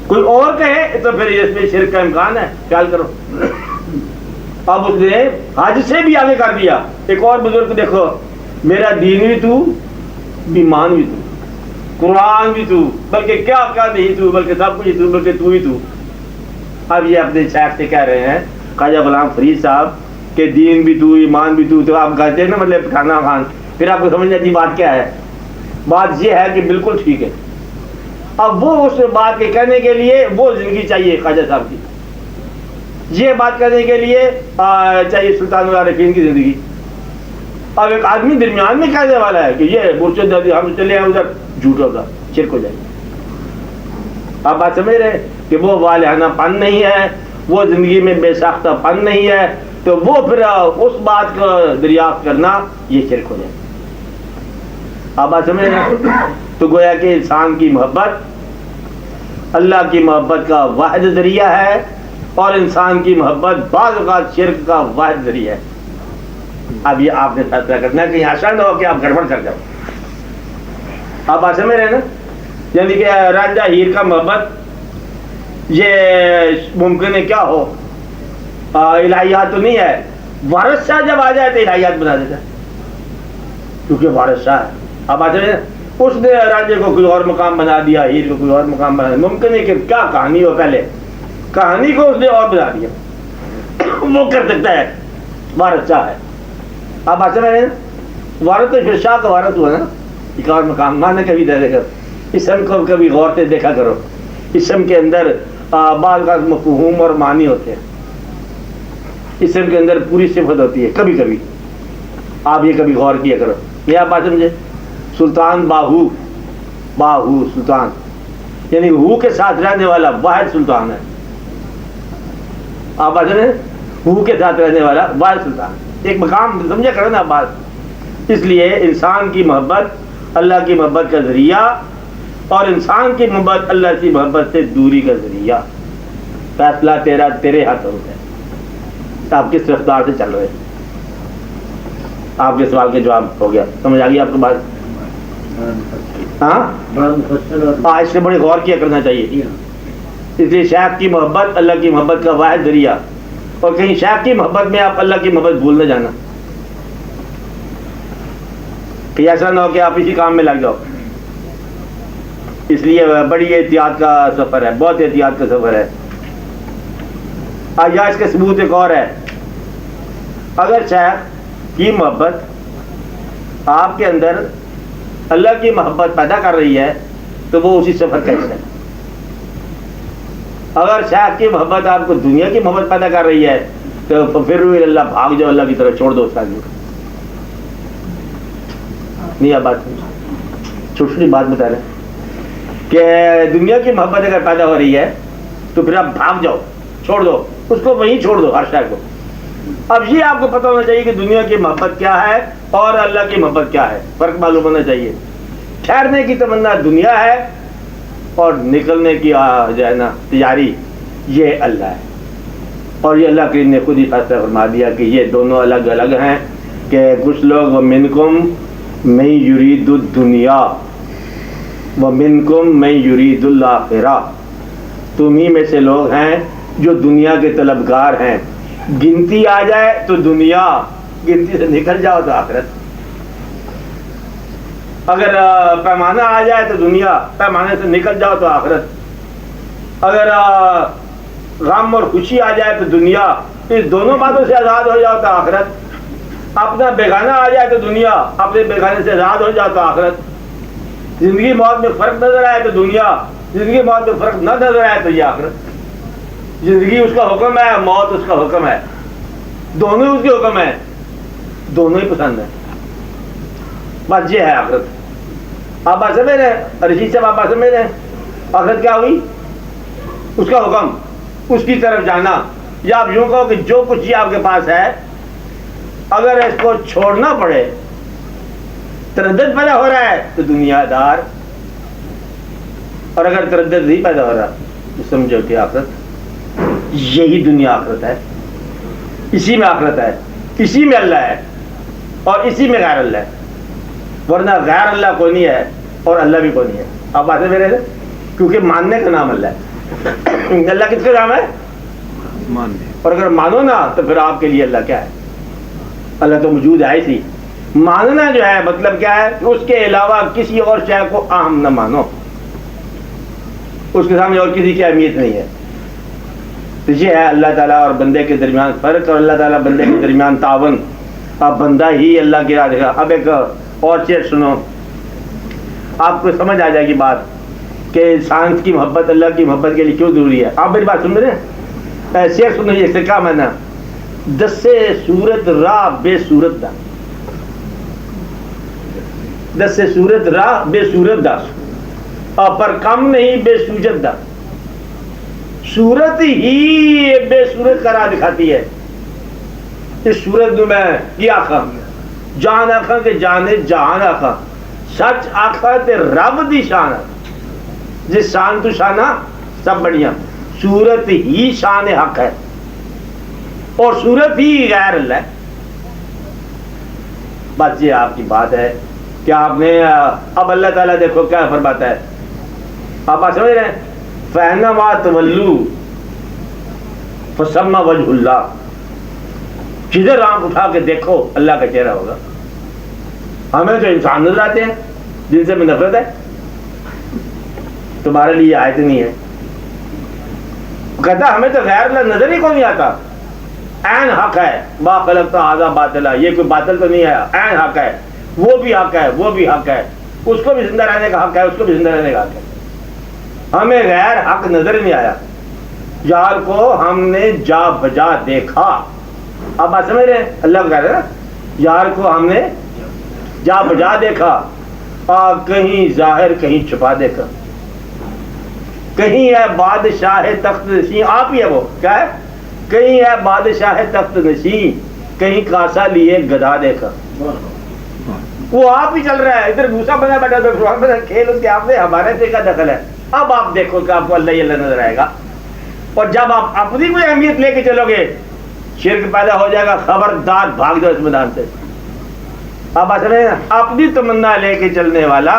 کوئی اور کہے تو پھر اس میں شرک کا امکان ہے، خیال کرو۔ اب اس نے حج سے بھی آگے کر دیا۔ ایک اور بزرگ دیکھو، میرا دین بھی تو، ایمان بھی تو، قرآن بھی تو، بلکہ کیا نہیں تو، بلکہ سب کچھ تو، بلکہ تو ہی تو۔ اب یہ اپنے شیخ سے کہہ رہے ہیں خواجہ غلام فرید صاحب کہ دین بھی تو، ایمان بھی تو آپ کہتے ہیں نا مطلب پٹھانا خان، پھر آپ کو سمجھ آتی بات کیا ہے۔ بات یہ ہے کہ بالکل ٹھیک ہے۔ اب وہ اس بات کے کہنے کے لیے وہ زندگی چاہیے خواجہ صاحب کی، یہ بات کرنے کے لیے چاہیے سلطان العارفین کی زندگی۔ اب ایک آدمی درمیان میں کہنے والا ہے کہ یہ مرشد ہم چلے ہیں ادھر، جھوٹ ہوگا، شرک ہو جائے گا۔ آپ بات سمجھ رہے کہ وہ والہانہ پن نہیں ہے، وہ زندگی میں بے ساختہ پن نہیں ہے، تو وہ پھر اس بات کو دریافت کرنا یہ شرک ہو جائے گا۔ آپ بات سمجھ رہے ہیں؟ تو گویا کہ انسان کی محبت اللہ کی محبت کا واحد ذریعہ ہے، اور انسان کی محبت بعض اوقات شرک کا واحد ذریعہ ہے۔ اب یہ آپ نے فیصلہ کرنا ہے کہ ایسا نہ ہو کہ آپ گڑبڑ کر جاؤ۔ آپ بات سمجھ رہے ہیں نا؟ یعنی کہ رانجھا ہیر کا محبت یہ ممکن ہے کیا ہو، الہیات تو نہیں ہے۔ وارث شاہ جب آ جائے تو الہیات بنا دیتا ہے، کیونکہ وارث شاہ ہے۔ آپ بات سمجھ رہے ہیں؟ اس نے رانجھے کو کوئی اور مقام بنا دیا، ہیر کو کوئی اور مقام بنا دیا۔ ممکن ہے کہ کیا کہانی ہو، پہلے کہانی کو اس نے اور بنا دیا، وہ کر سکتا ہے، وارث شاہ ہے۔ آپ بات سمجھ رہے ہیں؟ وارث تو پھر شاہ کا وارث ہوا نا، ایک اور مقام مانا کبھی دے دے کر۔ اسم کو کبھی غور سے دیکھا کرو، اسم کے اندر بعض کا مفہوم اور معنی ہوتے ہیں، اسم کے اندر پوری صفت ہوتی ہے کبھی کبھی، آپ یہ کبھی غور کیا کرو، یہ آپ بات سمجھے. سلطان باہو، باہو سلطان یعنی ہو کے ساتھ رہنے والا واحد سلطان ہے. آپ بات سمجھے، ہو کے ساتھ رہنے والا واحد سلطان. ایک مقام سمجھا کرو نا بات. اس لیے انسان کی محبت اللہ کی محبت کا ذریعہ، اور انسان کی محبت اللہ کی محبت سے دوری کا ذریعہ. فیصلہ تیرا، تیرے ہاتھ ہوتا ہے. آپ کس رفتار سے چل رہے ہیں. آپ کے سوال کے جواب ہو گیا، سمجھ آ گئی آپ کو بات؟ ہاں، اس سے بڑی غور کیا کرنا چاہیے. اس لیے شیخ کی محبت اللہ کی محبت کا واحد ذریعہ، اور کہیں شیخ کی محبت میں آپ اللہ کی محبت بھول نہ جانا کہ ایسا نہ ہو کہ آپ اسی کام میں لگ جاؤ. اس لیے بڑی احتیاط کا سفر ہے، بہت احتیاط کا سفر ہے. آیا اس کے ثبوت ایک اور ہے. اگر شیخ کی محبت آپ کے اندر اللہ کی محبت پیدا کر رہی ہے تو وہ اسی سفر کا حصہ ہے. اگر شیخ کی محبت آپ کو دنیا کی محبت پیدا کر رہی ہے تو پھر اللہ بھاگ جاؤ، اللہ کی طرف چھوڑ دو اس آدمی کو. نہیں آپ بات چھوٹی چھوٹی بات بتا رہے ہیں کہ دنیا کی محبت اگر پیدا ہو رہی ہے تو پھر آپ بھاگ جاؤ، چھوڑ دو اس کو، وہیں چھوڑ دو ہر شے کو. اب یہ آپ کو پتہ ہونا چاہیے کہ دنیا کی محبت کیا ہے اور اللہ کی محبت کیا ہے. فرق معلوم ہونا چاہیے. ٹھہرنے کی تمنا دنیا ہے اور نکلنے کی جو ہے نا تیاری یہ اللہ ہے. اور یہ اللہ کریم نے خود ہی فیصلہ فرما دیا کہ یہ دونوں الگ الگ ہیں. کہ کچھ لوگ ومنکم من یرید الدنیا ومنکم من یرید الآخرہ، تم ہی میں سے لوگ ہیں جو دنیا کے طلبگار ہیں. گنتی آ جائے تو دنیا، گنتی سے نکل جاؤ تو آخرت. اگر پیمانہ آ جائے تو دنیا، پیمانے سے نکل جاؤ تو آخرت. اگر غم اور خوشی آ جائے تو دنیا، اس دونوں باتوں سے آزاد ہو جاؤ تو آخرت. اپنا بیگانہ آ جائے تو دنیا، اپنے بیگانے سے آزاد ہو جاؤ تو آخرت. زندگی موت میں فرق نظر آئے تو دنیا، زندگی موت میں فرق نہ نظر آئے تو یہ آخرت. زندگی اس کا حکم ہے، موت اس کا حکم ہے، دونوں اس کے حکم ہے، دونوں ہی پسند ہے. بس یہ ہے آخرت. آپ بات سمجھ رہے ہیں رشید صاحب؟ آپ بات سمجھ رہے ہیں آخرت کیا ہوئی؟ اس کا حکم، اس کی طرف جانا. یا آپ یوں کہو کہ جو کچھ یہ آپ کے پاس ہے اگر اس کو چھوڑنا پڑے، تردد پیدا ہو رہا ہے تو دنیا دار، اور اگر تردد نہیں پیدا ہو رہا تو سمجھو کہ آخرت. یہی دنیا آخرت ہے، اسی میں آخرت ہے، اسی میں اللہ ہے اور اسی میں غیر اللہ ہے. ورنہ غیر اللہ کوئی نہیں ہے اور اللہ بھی کوئی نہیں ہے. آپ باتیں میرے سے، کیونکہ ماننے کا نام اللہ ہے. اللہ کس کا نام ہے؟ ماننے. اور اگر مانو نا تو پھر آپ کے لیے اللہ کیا ہے؟ اللہ تو موجود ہے ہی. ماننا جو ہے مطلب کیا ہے کہ اس کے علاوہ کسی اور شے کو اہم نہ مانو، اس کے سامنے اور کسی کی اہمیت نہیں ہے. تو یہ ہے اللہ تعالیٰ اور بندے کے درمیان فرق، اور اللہ تعالیٰ بندے کے درمیان تعاون. اب بندہ ہی اللہ کی راہ دے گا. اب ایک اور چیز سنو، آپ کو سمجھ آ جائے گی بات کہ انسان کی محبت اللہ کی محبت کے لیے کیوں ضروری ہے. آپ میری بات سن رہے ہیں؟ شیخ سنو، اس سے کیا مانا؟ دس صورت راہ بے صورت دا، دس صورت راہ بے صورت دا، پر کم نہیں بے سوجت دا. صورت ہی بے صورت کا راہ دکھاتی ہے. اس صورت میں کیا آخا جان آخا کہ جانے جہان آخا، سچ آخا تے رب دی شان، جس شان تو شانہ سب بڑھیا. صورت ہی شان حق ہے اور صورت ہی غیر اللہ ہے. بس یہ آپ کی بات ہے کہ آپ نے اب اللہ تعالیٰ دیکھو کیا فرماتا ہے. آپ بات سمجھ رہے ہیں؟ فَإِنَّمَا تَوَلُّوا فَثَمَّ وَجْهُ اللَّهِ. جدھر آنکھ اٹھا کے دیکھو اللہ کا چہرہ ہوگا. ہمیں تو انسان نظر آتے ہیں جن سے میں نفرت ہے. تمہارے لیے آیت نہیں ہے. کہتا ہمیں تو غیر اللہ نظر ہی کوئی نہیں آتا. عین حق ہے، ما خلقت ھذا باطلا، یہ کوئی باطل تو نہیں ہے، عین حق ہے. وہ بھی حق ہے، وہ بھی حق ہے، اس کو بھی زندہ رہنے کا حق ہے، اس کو بھی زندہ رہنے کا حق ہے. ہمیں غیر حق نظر نہیں آیا. یار کو ہم نے جا بجا دیکھا. آپ بات سمجھ رہے ہیں؟ اللہ کہہ رہے ہیں نا یار کو ہم نے جا بجا دیکھا، کہیں ظاہر کہیں چھپا دیکھا، کہیں ہے بادشاہ تخت نشین، آپ ہی ہے وہ، کیا ہے؟ کہیں ہے بادشاہ تخت نشین، کہیں کاسا لیے گدھا دیکھا. وہ آپ ہی چل رہا ہے، ادھر بھوسا بنا بیٹھا تو کھیل اس کے آپ نے، ہمارے سے کا دخل ہے. اب آپ دیکھو کہ آپ کو اللہ ہی اللہ نظر آئے گا. اور جب آپ اپنی کوئی اہمیت لے کے چلو گے شرک پیدا ہو جائے گا، خبردار بھاگ جاؤ اس میدان سے. اب اصل اپنی تمنا لے کے چلنے والا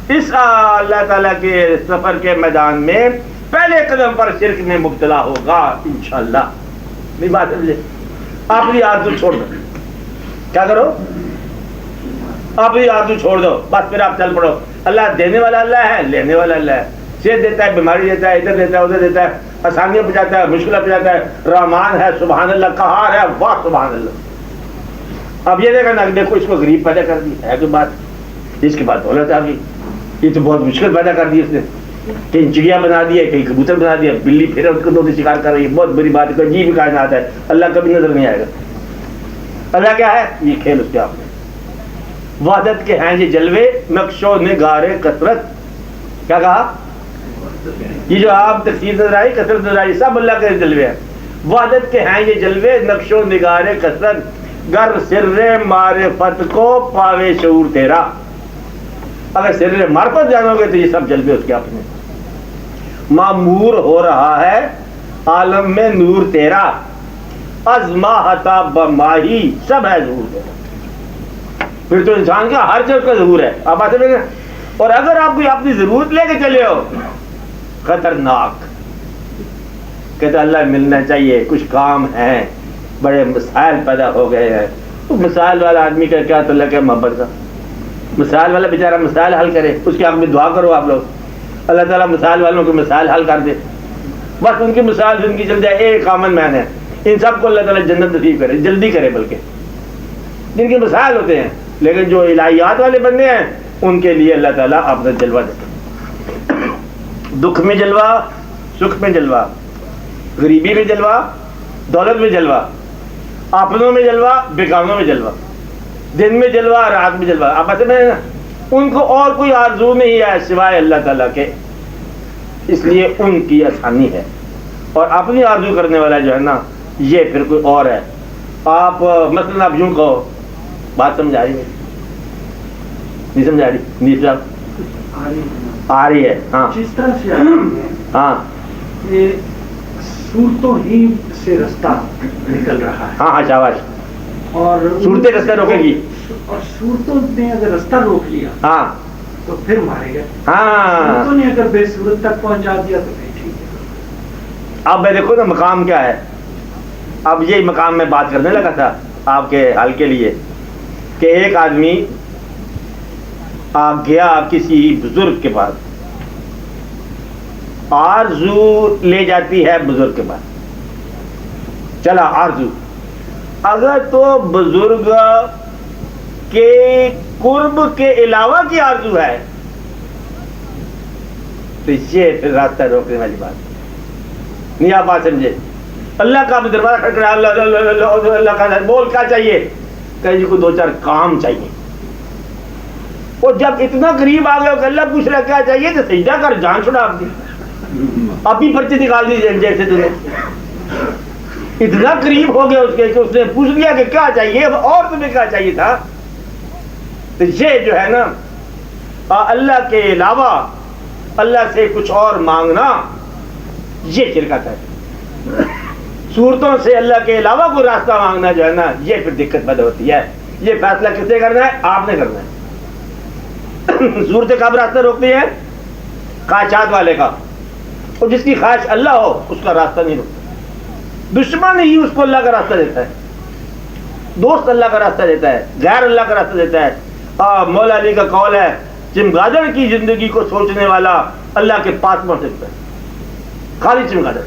اس اللہ تعالیٰ کے سفر کے میدان میں پہلے قدم پر شرک میں مبتلا ہوگا انشاءاللہ. نہیں بات سمجھے؟ اپنی آرزو چھوڑ دو. کیا کرو؟ اپنی آرزو چھوڑ دو، بس پھر آپ چل پڑو. اللہ دینے والا اللہ ہے، لینے والا اللہ ہے. صحت دیتا ہے، بیماری دیتا ہے، ادھر دیتا ہے، ادھر دیتا ہے، آسانیاں پہنچاتا ہے، مشکلات پہنچاتا ہے. رحمان ہے، سبحان اللہ، قہار ہے، واہ سبحان اللہ. اب یہ دیکھا نا، دیکھو اس کو غریب پیدا کر دی ہے کوئی بات، اس کے بعد دولت آ گئی. یہ تو بہت مشکل پیدا کر دی اس نے، کہیں چڑیا بنا دی ہے، کہیں کبوتر بنا دیا، بلی پھر اس کو دو شکار کر رہی ہے. بہت بڑی بات ہے، کوئی عجیب کائنات ہے. اللہ کبھی نظر نہیں آئے گا. اللہ کیا ہے؟ یہ کھیل اس کے آپ نے. وحدت کے ہیں یہ جلوے، نقش و نگار کثرت. کیا کہا؟ یہ جو آپ تقسیم نظر آئی، کثرت نظر آئی، سب اللہ کے جلوے ہیں. وحدت کے ہیں یہ جلوے، نقش و نگار کثرت، گر سر معرفت کو پاوے شعور تیرا. اگر سر معرفت جانو گے تو یہ سب جلوے اس کے اپنے. معمور ہو رہا ہے عالم میں نور تیرا، از ماہتا بماہی سب ہے ظہور تیرا. پھر تو انسان کا ہر چیز کا ظہور ہے. آپ بات سمجھیں. اور اگر آپ کوئی اپنی ضرورت لے کے چلے ہو، خطرناک. کہتے اللہ ملنا چاہیے، کچھ کام ہیں، بڑے مسائل پیدا ہو گئے ہیں. مسائل والا آدمی کا کیا تعلق ہے محبت کا؟ مسائل والا بیچارہ مسائل حل کرے، اس کے حق میں دعا کرو آپ لوگ. اللہ تعالیٰ مسائل والوں کے مسائل حل کر دے، بس ان کی مسائل زندگی چل جائے. ایک کامن مین ہے، ان سب کو اللہ تعالیٰ جنت نصیب کرے، جلدی کرے. بلکہ جن کے مسائل ہوتے ہیں، لیکن جو الہیات والے بندے ہیں ان کے لیے اللہ تعالیٰ اپنا جلوہ دیتے. دکھ میں جلوہ، سکھ میں جلوہ، غریبی میں جلوہ، دولت میں جلوہ، اپنوں میں جلوہ، بیگانوں میں جلوہ، دن میں جلوہ، رات میں جلوہ. آپ ایسے میں ان کو اور کوئی آرزو نہیں ہے سوائے اللہ تعالیٰ کے، اس لیے ان کی آسانی ہے. اور اپنی آرزو کرنے والا جو ہے نا، یہ پھر کوئی اور ہے. آپ مثلاً آپ یوں کہو، بات سمجھ آ رہی ہے؟ نہیں سمجھ آ رہی؟ نہیں صاحب آ رہی ہے. ہاں جس طرح سے ہاں یہ صورتوں ہی سے رستہ نکل رہا ہے، ہاں ہاں شاباش. اور صورتیں رستہ روکے گی، اور صورتوں نے اگر رستہ روک لیا ہاں تو پھر مارے گا. ہاں. صورتوں نے اگر بے صورت تک پہنچا دیا تو پھر ٹھیک ہے. اب میں دیکھو نا مقام کیا ہے. اب یہی مقام میں بات کرنے لگا تھا آپ کے حل کے لیے کہ ایک آدمی گیا کسی بزرگ کے پاس، آرزو لے جاتی ہے بزرگ کے پاس. چلا آرزو، اگر تو بزرگ کے قرب کے علاوہ کی آرزو ہے تو یہ پھر راستہ روکنے والی بات نہیں. آپ بات سمجھے. اللہ کا بھی دروازہ کھٹکھٹایا، اللہ اللہ اللہ اللہ کا بول کیا چاہیے؟ کہ جی کو دو چار کام چاہیے. اور جب اتنا قریب آ گیا کہ اللہ پوچھ رہا کیا چاہیے تو سجدہ کر، جان چھڑا اپنی، اپنی پرچی نکال دی جیسے تمہیں. اتنا قریب ہو گیا اس کے کہ اس نے پوچھ لیا کہ کیا چاہیے اور تمہیں کیا چاہیے تھا. تو یہ جو ہے نا اللہ کے علاوہ اللہ سے کچھ اور مانگنا، یہ شرکت ہے. صورتوں سے اللہ کے علاوہ کوئی راستہ مانگنا جو ہے نا، یہ پھر دقت پیدا ہوتی ہے. یہ فیصلہ کس نے کرنا ہے؟ آپ نے کرنا ہے. صورتیں کب راستہ روکتی ہیں؟ خواہشات والے کا. اور جس کی خواہش اللہ ہو اس کا راستہ نہیں روکتا. دشمن ہی اس کو اللہ کا راستہ دیتا ہے، دوست اللہ کا راستہ دیتا ہے، غیر اللہ کا راستہ دیتا ہے. مولا علی کا قول ہے، چمگادڑ کی زندگی کو سوچنے والا اللہ کے پاس پہنچ سکتا ہے. خالی چمگادڑ.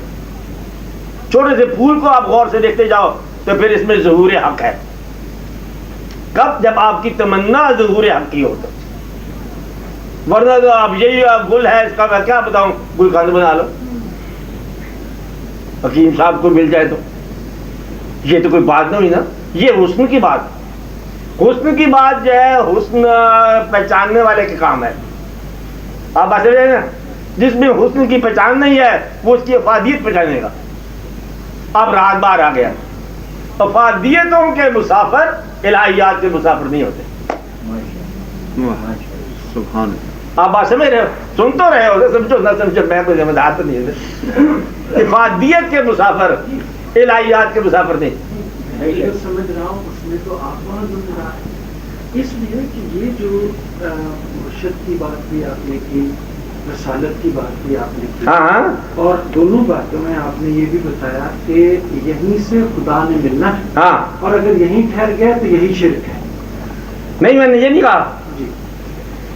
چھوٹے سے پھول کو آپ غور سے دیکھتے جاؤ تو پھر اس میں ظہور حق ہے. کب؟ جب آپ کی تمنا ظہور حق کی ہو تو. ورنہ تو آپ یہی گل ہے، اس کا میں کیا بتاؤں، گل خاند بنا لو، حکیم صاحب کو مل جائے تو. یہ تو کوئی بات نہیں ہوئی نا، یہ حسن کی بات. حسن کی بات جو ہے حسن پہچاننے والے کا کام ہے. آپ بات سمجھ رہے ہیں نا؟ جس میں حسن کی پہچان نہیں ہے وہ اس کی افادیت پہچانے گا. اب رات بار آ گیا. افادیتوں کے مسافر الہیات کے مسافر نہیں ہوتے. سبحان. آپ بات سمجھ رہے ہو؟ سن تو رہے ہو، سمجھو نہ سمجھو میں کوئی ذمہ دار تو نہیں ہے. افادیت کے مسافر الہیات کے مسافر نہیں. میں جو سمجھ رہا ہوں اس میں تو آپ وہاں ذمہ دار ہیں، اس لیے کہ یہ جو مرشد کی بات بھی آپ نے کی، رسالت کی بات بھی آپ نے کی، ہاں ہاں، اور دونوں باتوں میں آپ نے یہ بھی بتایا کہ یہیں سے خدا نے ملنا ہے، ہاں. اور اگر یہیں ٹھہر گیا تو یہی شرک ہے. نہیں میں نے یہ نہیں کہا. جی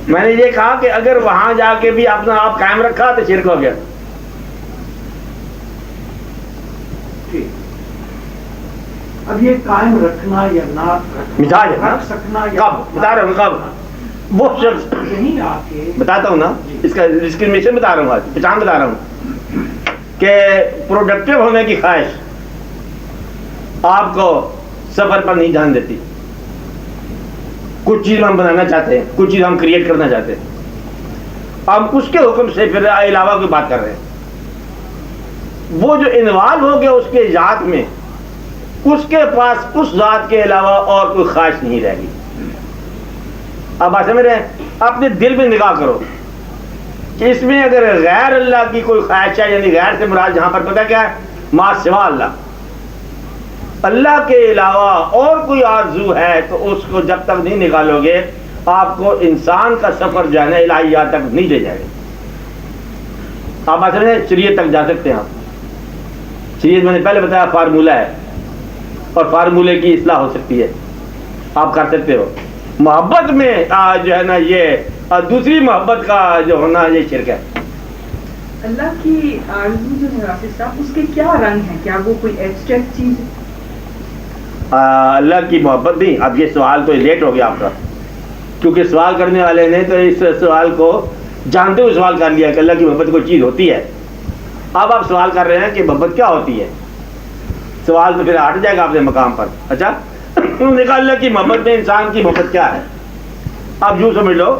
میں نے یہ کہا کہ اگر وہاں جا کے بھی اپنا آپ قائم رکھا تو شرک ہو گیا. ٹھیک. اب یہ قائم رکھنا یا نہ مزاج ہے نا؟ رکھ سکنا کب بتا رہا ہوں کب وہ شخص یہیں آ کے بتاتا ہوں نا، اس کا ڈسکریمنیشن بتا رہا ہوں، آج پہچان بتا رہا ہوں کہ پروڈکٹیو ہونے کی خواہش آپ کو سفر پر نہیں جان دیتی. کچھ چیز ہم بنانا چاہتے ہیں، کچھ چیز ہم کریٹ کرنا چاہتے ہیں، ہم اس کے حکم سے پھر علاوہ کی بات کر رہے ہیں. وہ جو انوالو ہو گیا اس کے ذات میں، اس کے پاس اس ذات کے علاوہ اور کوئی خواہش نہیں رہ گی. اب بات سمجھ رہے ہیں؟ اپنے دل میں نگاہ کرو کہ اس میں اگر غیر اللہ کی کوئی خواہش ہے، یعنی غیر سے مراد جہاں پر پتہ کیا ہے، ما سوا اللہ، اللہ کے علاوہ اور کوئی آرزو ہے تو اس کو جب تک نہیں نکالو گے آپ کو انسان کا سفر جو ہے نا الہیات تک نہیں لے جائے گا. آپ بات سمجھیں؟ شریعت تک جا سکتے ہیں آپ. شریعت میں نے پہلے بتایا فارمولہ ہے، اور فارمولے کی اصلاح ہو سکتی ہے، آپ کر سکتے ہو. محبت میں جو ہے نا یہ دوسری محبت کا جو ہونا یہ شرک ہے. اللہ کی آرزو جو ہے راشد صاحب، اس کے کیا رنگ ہیں؟ کیا وہ کوئی ایبسٹریکٹ چیز ہے؟ اللہ کی محبت نہیں. اب یہ سوال تو لیٹ ہو گیا آپ کا، کیونکہ سوال کرنے والے نے تو اس سوال کو جانتے ہوئے سوال کر لیا کہ اللہ کی محبت کوئی چیز ہوتی ہے. اب آپ سوال کر رہے ہیں کہ محبت کیا ہوتی ہے. سوال تو پھر ہٹ جائے گا اپنے مقام پر. اچھا نکال اللہ کی محبت میں انسان کی محبت کیا ہے. آپ یوں سمجھ لو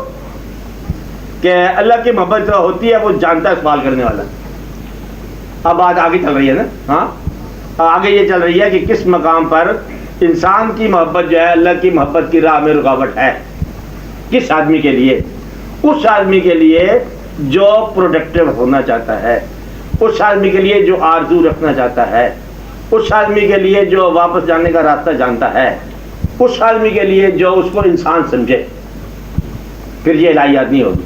کہ اللہ کی محبت جو ہوتی ہے وہ جانتا ہے سوال کرنے والا. اب بات آگے چل رہی ہے نا. ہاں آگے یہ چل رہی ہے کہ کس مقام پر انسان کی محبت جو ہے اللہ کی محبت کی راہ میں رکاوٹ ہے. کس آدمی کے لیے؟ اس آدمی کے لیے جو پروڈکٹیو ہونا چاہتا ہے، اس آدمی کے لیے جو آرزو رکھنا چاہتا ہے، اس آدمی کے لیے جو واپس جانے کا راستہ جانتا ہے، اس آدمی کے لیے جو اس کو انسان سمجھے. پھر یہ الہیات نہیں ہوگی.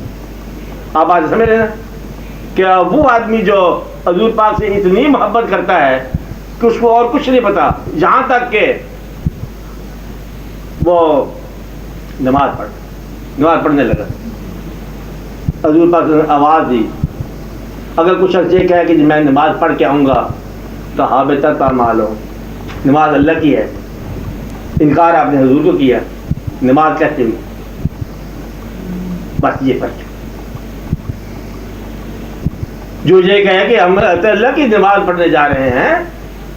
آپ آج سمجھ رہے ہیں کہ وہ آدمی جو حضور پاک سے اتنی محبت کرتا ہے کہ اس کو اور کچھ نہیں پتا، یہاں تک کہ وہ نماز پڑھنے لگا. حضور پاک نے آواز دی. اگر کچھ شخص یہ کہے کہ میں نماز پڑھ کے آؤں گا تو حابطہ تعمالو، نماز اللہ کی ہے. انکار آپ نے حضور کو کیا، نماز کیسے ہوئی؟ بس یہ فرق. جو یہ کہے کہ ہم اللہ کی نماز پڑھنے جا رہے ہیں،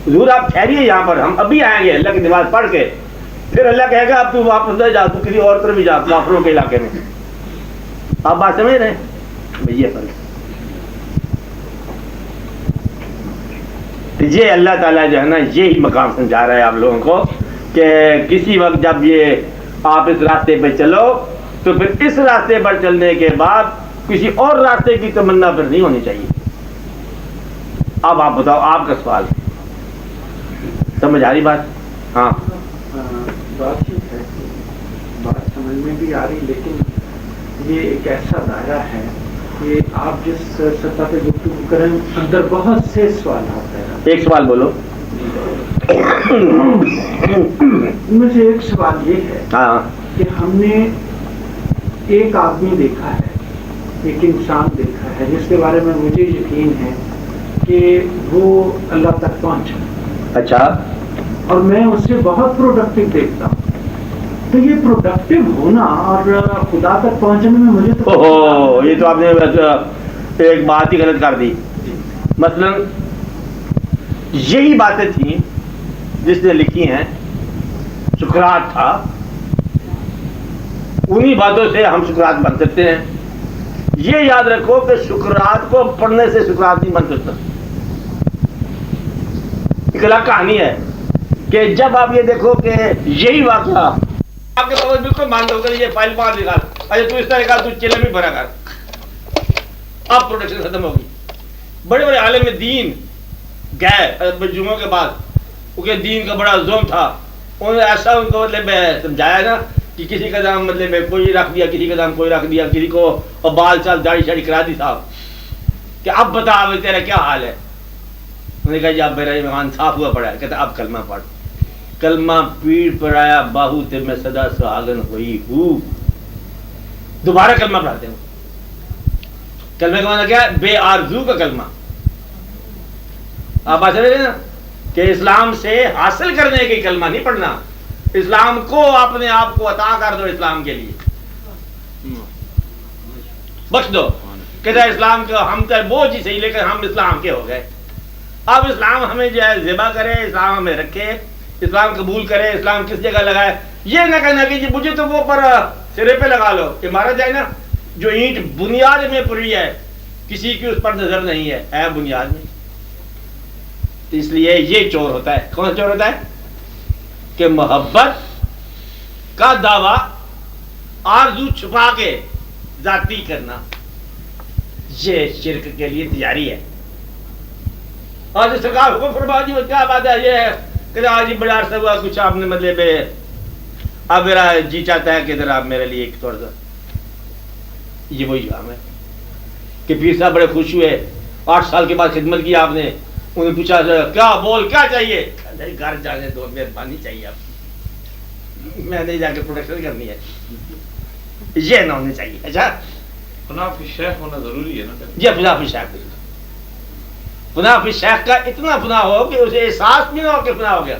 حضور آپ ٹھہریے یہاں پر، ہم ابھی آئیں گے اللہ کی نماز پڑھ کے. پھر اللہ کہے گا اب تو واپس نہ جا، تو کسی اور طرف بھی جا، کافروں کے علاقے میں. آپ بات سمجھ رہے ہیں؟ یہ فرق. یہ اللہ تعالیٰ جو ہے نا یہی مقام سمجھا رہا ہے آپ لوگوں کو کہ کسی وقت جب یہ آپ اس راستے پہ چلو تو پھر اس راستے پر چلنے کے بعد کسی اور راستے کی تمنا پھر نہیں ہونی چاہیے. اب آپ بتاؤ، آپ کا سوال سمجھ آ رہی بات؟ ہاں بات ٹھیک ہے، بات سمجھ میں بھی آ رہی، لیکن یہ ایک ایسا دائرہ ہے کہ آپ جس سطح پہ گفتگو کریں اندر بہت سے سوالات ہیں. ایک سوال بولو. ان میں سے ایک سوال یہ ہے ہاں کہ ہم نے ایک آدمی دیکھا ہے، ایک انسان دیکھا ہے جس کے بارے میں مجھے یقین ہے کہ وہ اللہ تک پہنچا. اچھا. اور میں اسے بہت پروڈکٹیو دیکھتا ہوں. تو یہ پروڈکٹیو ہونا اور خدا تک پہنچنے میں مجھے تو یہ تو آپ نے ایک بات ہی غلط کر دی. مثلا یہی باتیں تھیں جس نے لکھی ہیں. سقراط تھا، انہی باتوں سے ہم شکرات بن سکتے ہیں. یہ یاد رکھو کہ شکرات کو پڑھنے سے شکرات نہیں بن سکتا. ایک الگ کہانی ہے کہ جب آپ یہ دیکھو کہ یہی واقعہ آپ کے پاس بالکل مان لو کہ یہ فائل باہر نکال, اچھا تو اس طرح کا تو چلے بھی بھرا کر, اب پروڈکشن ختم ہوگی. بڑے بڑے عالم دین گئے جمعوں کے بعد, کیونکہ دین کا بڑا زوم تھا, انہوں نے ایسا ان کو مطلب سمجھایا نا کہ کسی کا نام مطلب کوئی رکھ دیا, کسی کا نام کوئی رکھ دیا, کسی کو بال چال داڑھی شاڑھی کرا دی صاحب کہ اب بتا تیرا کیا حال ہے. انہوں نے کہا جی اب میرا ایمان صاف ہوا پڑا ہے. کہتا اب کلمہ پڑھ. کلمہ پیڑ پڑایا باہو تے میں صدا سہاگن ہوئی ہوں. دوبارہ کلمہ پڑھاتے ہیں. کلمہ کا معنی کیا ہے؟ بے آرزو کا کلمہ. آپ بات سمجھ رہے نا کہ اسلام سے حاصل کرنے کی کلمہ نہیں پڑھنا, اسلام کو اپنے آپ کو عطا کر دو اسلام کے لیے, بخش دو. کہتا ہے اسلام کے ہم تو بوجھ ہی صحیح لیکن ہم اسلام کے ہو گئے. اب اسلام ہمیں جو ہے ذبح کرے, اسلام ہمیں رکھے, اسلام قبول کرے, اسلام کس جگہ لگائے. یہ نہ کہنا کہ جی مجھے تو وہ پر سرے پہ لگا لو. عمارت ہے نا جو اینٹ بنیاد میں پڑی ہے کسی کی اس پر نظر نہیں ہے بنیاد میں. اس لیے یہ چور ہوتا ہے. کون سا چور ہوتا ہے؟ کہ محبت کا دعویٰ آرزو چھپا کے ذاتی کرنا, یہ شرک کے لیے تیاری ہے. اور جو سرکار حکم فرما جی وہ کیا بات ہے, یہ ہے کہ آج ہی بڑا عرصہ ہوا کچھ آپ نے مطلب اب میرا جی چاہتا ہے کہ ذرا آپ میرے لیے ایک تھوڑا سا, یہ وہی کام ہے کہ پیر صاحب بڑے خوش ہوئے, 8 سال کے بعد خدمت کی آپ نے. انہوں نے پوچھا کیا بول کیا چاہیے؟ گھر جانے دو, مہربانی چاہیے آپ, میں نے جا کے پروڈکشن کرنی ہے, یہ نہ ہونی چاہیے. اچھا فنا فی شیخ ہونا ضروری ہے نا. جی فنا فی شیخ, فنا فی شیخ کا اتنا فنا ہو کہ اسے احساس بھی نہ ہو کہ فنا ہو گیا.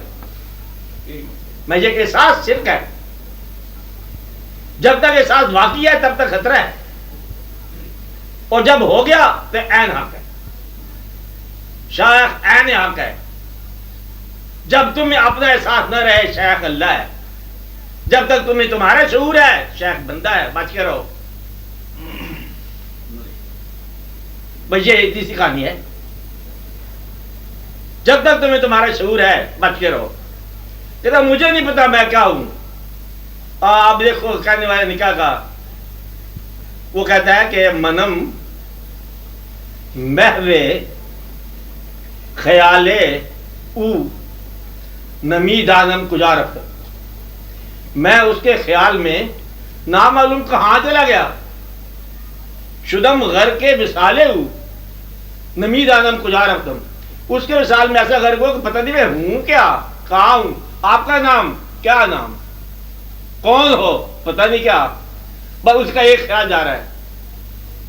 میں یہ کہ احساس شرک ہے. جب تک احساس واقعی ہے تب تک خطرہ ہے, اور جب ہو گیا تو عین حق ہے. شیخ عین حق ہے. جب تمہیں اپنا احساس نہ رہے شیخ اللہ ہے, جب تک تمہیں تمہارا شعور ہے شیخ بندہ ہے, بچ کے رہو. بھئی یہ اتنی سی کہانی ہے. جب تک تمہیں تمہارا شعور ہے بچ کے رہو. کہتا مجھے نہیں پتا میں کیا ہوں. آپ دیکھو کہنے والے نے کیا کہا, وہ کہتا ہے کہ منم محوے خیالے او نمی دانم کجا رکھتا. میں اس کے خیال میں نامعلوم کہاں چلا گیا. شدم غر کے مثالے او نمی دانم کجا رکھتا. اس کے مثال میں ایسا غرق ہو کہ پتہ نہیں میں ہوں کیا, کہاں ہوں, آپ کا نام کیا, نام کون ہو پتہ نہیں کیا, بس اس کا ایک خیال جا رہا ہے.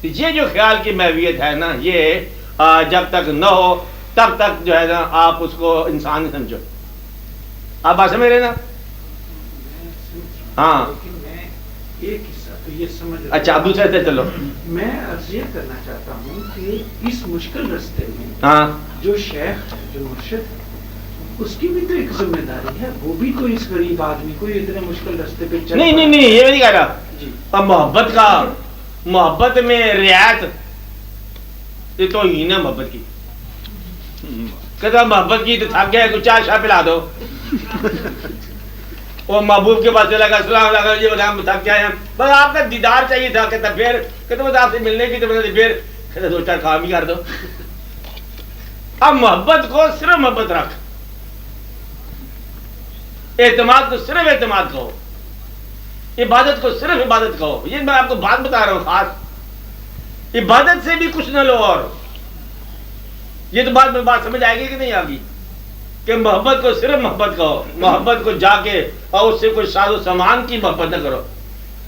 یہ جو خیال کی محویت ہے نا, یہ جب تک نہ ہو تب تک جو ہے نا آپ اس کو انسان نہیں سمجھو. آپ بات سمجھ رہے نا؟ ہاں لیکن میں ایک حصہ تو یہ سمجھ رہا ہوں. اچھا اب دوسرے سے چلو. میں عرض یہ کرنا چاہتا ہوں کہ اس مشکل رستے میں ہاں جو شیخ ہے, جو مرشد ہے, اس کی بھی تو ایک ذمہ داری ہے. وہ بھی تو اس غریب آدمی کو اتنے مشکل رستے پہ چل نہیں یہ نہیں کہہ رہا. جی اب محبت کا, محبت میں رعایت یہ تو ہی نا محبت کی. کہتا محبت کی تو تھک گیا, کچھ چائے شاہ پلا دو. وہ محبوب کے پاس چلا گیا, السلام علیکم, یہ بتا تھک گیا, بس آپ کا دیدار چاہیے تھا. کہتا پھر کہتا بس آپ سے ملنے کی تو پھر کہتا 2-4 کام ہی کر دو. اب محبت کو صرف محبت رکھ, اعتماد کو صرف اعتماد کہو, عبادت کو صرف عبادت کہو. یہ میں آپ کو بات بتا رہا ہوں خاص, عبادت سے بھی کچھ نہ لو. اور یہ تو بات سمجھ آئے گی کہ نہیں آگی کہ محبت کو صرف محبت کہو. محبت کو جا کے اور اس سے کوئی ساز و سامان کی محبت نہ کرو.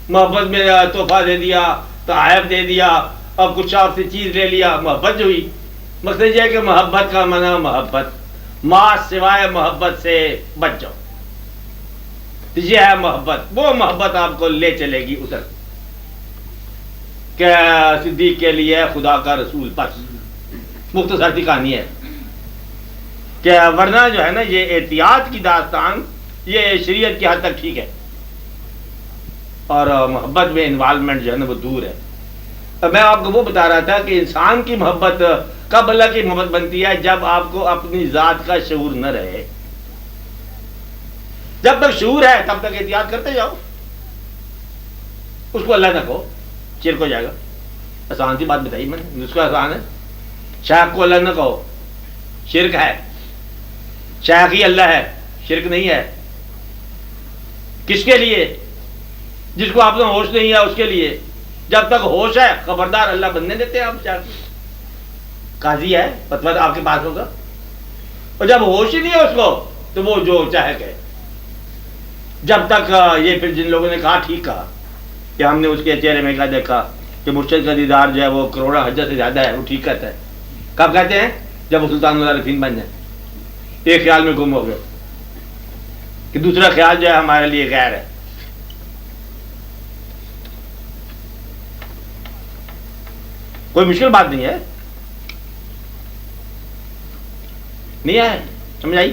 محبت میں تحفہ دے دیا, تحائف دے دیا, اور کچھ آپ سے چیز لے لیا, محبت جو ہوئی. مقصد یہ ہے کہ محبت کا معنی محبت, ماں سوائے محبت سے بچ جاؤ. یہ ہے محبت. وہ محبت آپ کو لے چلے گی ادھر کہ صدیق کے لیے خدا کا رسول. بس مختصر سی کہانی ہے کہ ورنہ جو ہے نا یہ احتیاط کی داستان یہ شریعت کی حد تک ٹھیک ہے. اور محبت میں انوالومنٹ جو ہے نا وہ دور ہے. میں آپ کو وہ بتا رہا تھا کہ انسان کی محبت کب اللہ کی محبت بنتی ہے؟ جب آپ کو اپنی ذات کا شعور نہ رہے. جب تک شعور ہے تب تک احتیاط کرتے جاؤ. اس کو اللہ نہ کہو، شرک ہو جائے گا. آسان سی بات بتائی میں نے، اس کو آسان ہے. شیخ کو اللہ نہ کہو، شرک ہے. شیخ ہی اللہ ہے، شرک نہیں ہے. کس کے لیے؟ جس کو آپ نے ہوش نہیں ہے اس کے لیے. جب تک ہوش ہے خبردار اللہ بننے دیتے ہیں. آپ شیخ قاضی ہے، فتویٰ آپ کے پاس ہوگا. اور جب ہوش ہی نہیں ہے اس کو تو وہ جو چاہے کہے. جب تک یہ پھر جن لوگوں نے کہا ٹھیک کہا کہ ہم نے اس کے چہرے میں کیا دیکھا کہ مرشد کا دیدار جو ہے وہ کروڑا حجت سے زیادہ ہے، وہ ٹھیک کہتا ہے. کب کہتے ہیں؟ جب وہ سلطان العارفین بن جائے. ایک خیال میں گم ہو گئے کہ دوسرا خیال جو ہے ہمارے لیے غیر ہے. کوئی مشکل بات نہیں ہے. نہیں ہے، سمجھ آئی؟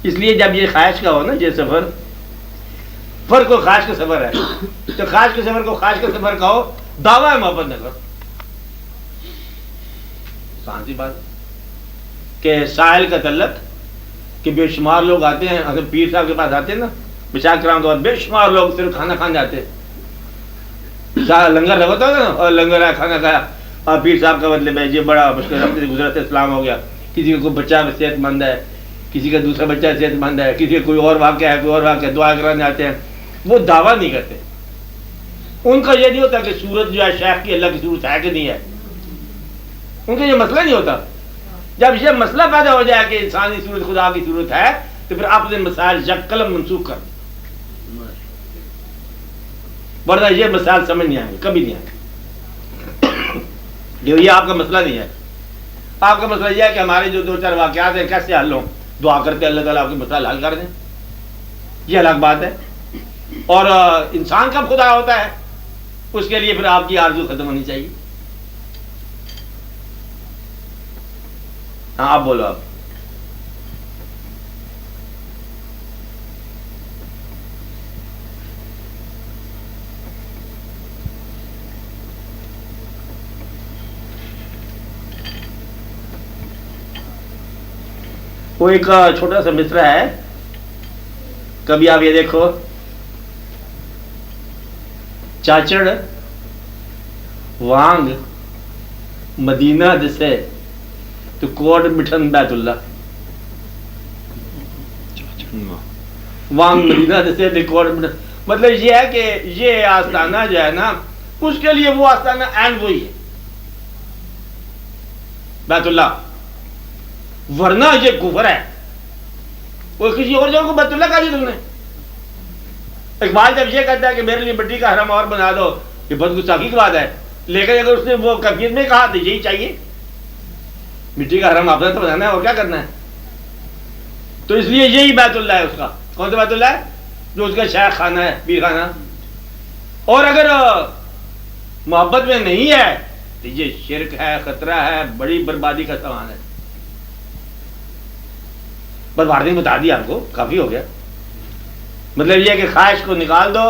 اس لیے جب یہ خواہش کا ہو نا یہ سفر، فرق کو خواہش کا سفر ہے، تو خواہش کے سفر کو خواہش کا سفر کہو، دعویٰ محبت نہ کرو. سانسی بات کہ ساحل کا تعلق کہ بے شمار لوگ آتے ہیں. اگر پیر صاحب کے پاس آتے ہیں نا بشاک کرام تو بے شمار لوگ صرف کھانا کھانے آتے ہیں. لنگر لگتا ہے نا، اور لنگر ہے، کھانا کھایا، اور پیر صاحب کا مطلب ہے یہ بڑا مشکل ہفتے سے گزرا اسلام ہو گیا. کسی کا کوئی بچہ صحت مند ہے، کسی کا دوسرا بچہ صحت مند ہے، کسی کا کوئی اور واقعہ ہے، کوئی اور واقعہ، دعا کرانے آتے ہیں. وہ دعویٰ نہیں کرتے. ان کا یہ نہیں ہوتا کہ صورت جو ہے شیخ کی اللہ کی صورت ہے کہ نہیں ہے. ان کا یہ مسئلہ نہیں ہوتا. جب یہ مسئلہ پیدا ہو جائے کہ انسانی صورت خدا کی صورت ہے تو پھر اپنے مسائل یک قلم منسوخ کر، ورنہ یہ مسائل سمجھ نہیں آئیں گے، کبھی نہیں آئیں گے. یہ آپ کا مسئلہ نہیں ہے. آپ کا مسئلہ یہ ہے کہ ہمارے جو دو چار واقعات ہیں کیسے حل ہوں. دعا کرتے اللہ تعالیٰ آپ کے مسائل حل کر دیں، یہ الگ بات ہے. اور انسان کب خدا ہوتا ہے اس کے لیے پھر آپ کی آرزو ختم ہونی چاہیے. ہاں آپ بولو. آپ وہ ایک چھوٹا سا مصرع ہے، کبھی آپ یہ دیکھو. چاچڑ وانگ مدینہ دسے تو کوٹ مٹھن بیت اللہ. وانگ مدینہ دسے تو کوٹ مٹھن، مطلب یہ ہے کہ یہ آستانہ جو ہے نا اس کے لیے وہ آستانہ عین وہی ہے بیت اللہ. ورنہ یہ کفر ہے. وہ کسی اور جگہ کو بیت اللہ کہا تم نے. اقبال جب یہ کہتا ہے کہ میرے لیے مٹی کا حرم اور بنا دو، یہ بد گستاخی کی بات ہے. لیکن اگر اس نے وہ کیفیت میں کہا تو یہی چاہیے، مٹی کا حرم آپ نے تو بنانا ہے اور کیا کرنا ہے. تو اس لیے یہی بیت اللہ ہے اس کا. کون سا بیت اللہ ہے؟ جو اس کا شیخ خانہ ہے، پیر خانہ. اور اگر محبت میں نہیں ہے تو یہ شرک ہے، خطرہ ہے، بڑی بربادی کا سامان ہے. بس واردین بتا دیا آپ کو، کافی ہو گیا. مطلب یہ کہ خواہش کو نکال دو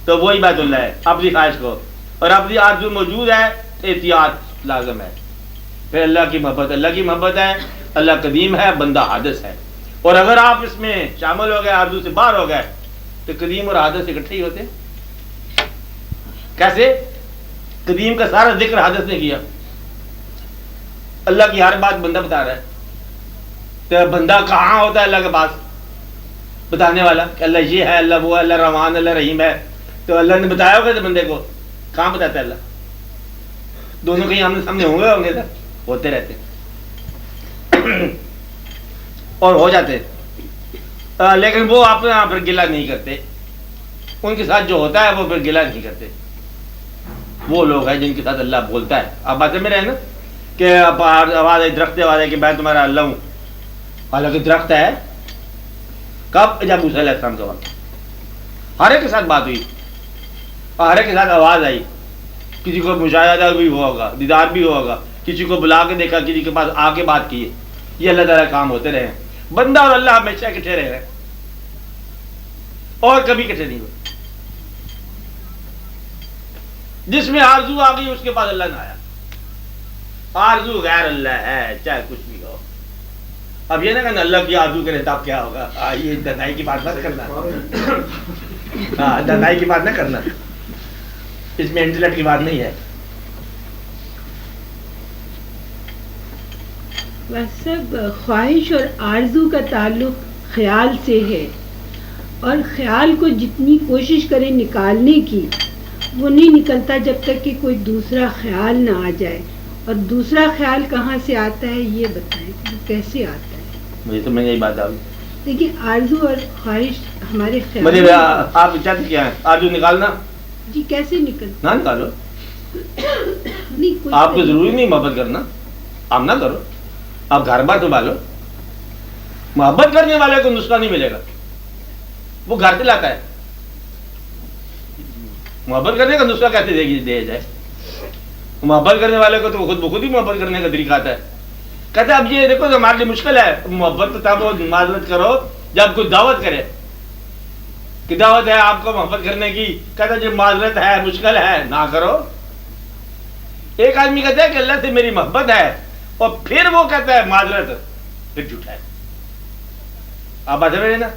تو وہی بیت اللہ ہے. اپنی خواہش کو اور اپنی آرزو موجود ہے، احتیاط لازم ہے. پھر اللہ کی محبت، اللہ کی محبت ہے. اللہ قدیم ہے، بندہ حادث ہے. اور اگر آپ اس میں شامل ہو گئے، آرزو سے باہر ہو گئے، تو قدیم اور حادث اکٹھے ہی ہوتے. کیسے؟ قدیم کا سارا ذکر حادث نے کیا. اللہ کی ہر بات بندہ بتا رہا ہے. تو بندہ کہاں ہوتا ہے اللہ کے پاس بتانے والا کہ اللہ یہ ہے، اللہ وہ ہے، اللہ رحمان، اللہ رحیم ہے. تو اللہ نے بتایا ہوگا تو بندے کو کہاں بتاتا ہے اللہ؟ دونوں کہیں آمنے سامنے ہوں گے تو ہوتے رہتے اور ہو جاتے. لیکن وہ اپنا پھر گلہ نہیں کرتے. ان کے ساتھ جو ہوتا ہے وہ پھر گلہ نہیں کرتے. وہ لوگ ہیں جن کے ساتھ اللہ بولتا ہے. آپ باتیں میں رہے نا کہ آواز ہے، درخت آواز ہے کہ میں تمہارا اللہ ہوں. حالانکہ درخت ہے. کب؟ جب موسیٰ علیہ السلام کا وقت ہر ایک کے ساتھ بات ہوئی، ہر ایک کے ساتھ آواز آئی. کسی کو مشاہدہ بھی ہوگا، دیدار بھی ہوگا، کسی کو بلا کے دیکھا، کسی کے پاس آ کے بات کی. یہ اللہ تعالیٰ کام ہوتے رہے. بندہ اور اللہ ہمیشہ اکٹھے رہے اور کبھی اکٹھے نہیں ہوئے. جس میں آرزو آ گئی اس کے پاس اللہ نہ آیا. آرزو غیر اللہ ہے چاہے کچھ بھی ہو. اب یہ نہ کہنا اللہ کی آرزو کرے تب کیا ہوگا. یہ دنائی کی بات مت کرنا. ہاں دنائی کی بات نہ کرنا, اس میں انٹلیکٹ کی بات نہیں ہے. سب خواہش اور آرزو کا تعلق خیال سے ہے, اور خیال کو جتنی کوشش کرے نکالنے کی وہ نہیں نکلتا جب تک کہ کوئی دوسرا خیال نہ آ جائے. اور دوسرا خیال کہاں سے آتا ہے یہ بتائیں, وہ کیسے آتا ہے؟ مجھے تو میں یہی بات آ گئی. دیکھیے آرزو اور خواہش ہمارے خیال مجھے آپ چاہتے کیا ہے آرزو نکالنا؟ جی کیسے نکلتا نہ نکالو. نہیں, کوئی آپ کو ضروری نہیں محبت کرنا, آپ نہ کرو. آپ گھر بار سنبھالو. محبت کرنے والے کو نسخہ نہیں ملے گا, وہ گھر سے لاتا ہے. محبت کرنے کا نسخہ کیسے دیا جائے؟ محبت کرنے والے کو تو خود بخود ہی محبت کرنے کا طریقہ آتا ہے. کہتے اب یہ دیکھو ہمارے لیے مشکل ہے. محبت تو تب وہ معذرت کرو جب کوئی دعوت کرے کہ دعوت ہے آپ کو محبت کرنے کی. کہتا جب معذرت ہے مشکل ہے نہ کرو. ایک آدمی کہتا ہے کہ اللہ سے میری محبت ہے اور پھر وہ کہتا ہے معذرت, پھر جھوٹا ہے. آپ بات سمجھ رہے نا؟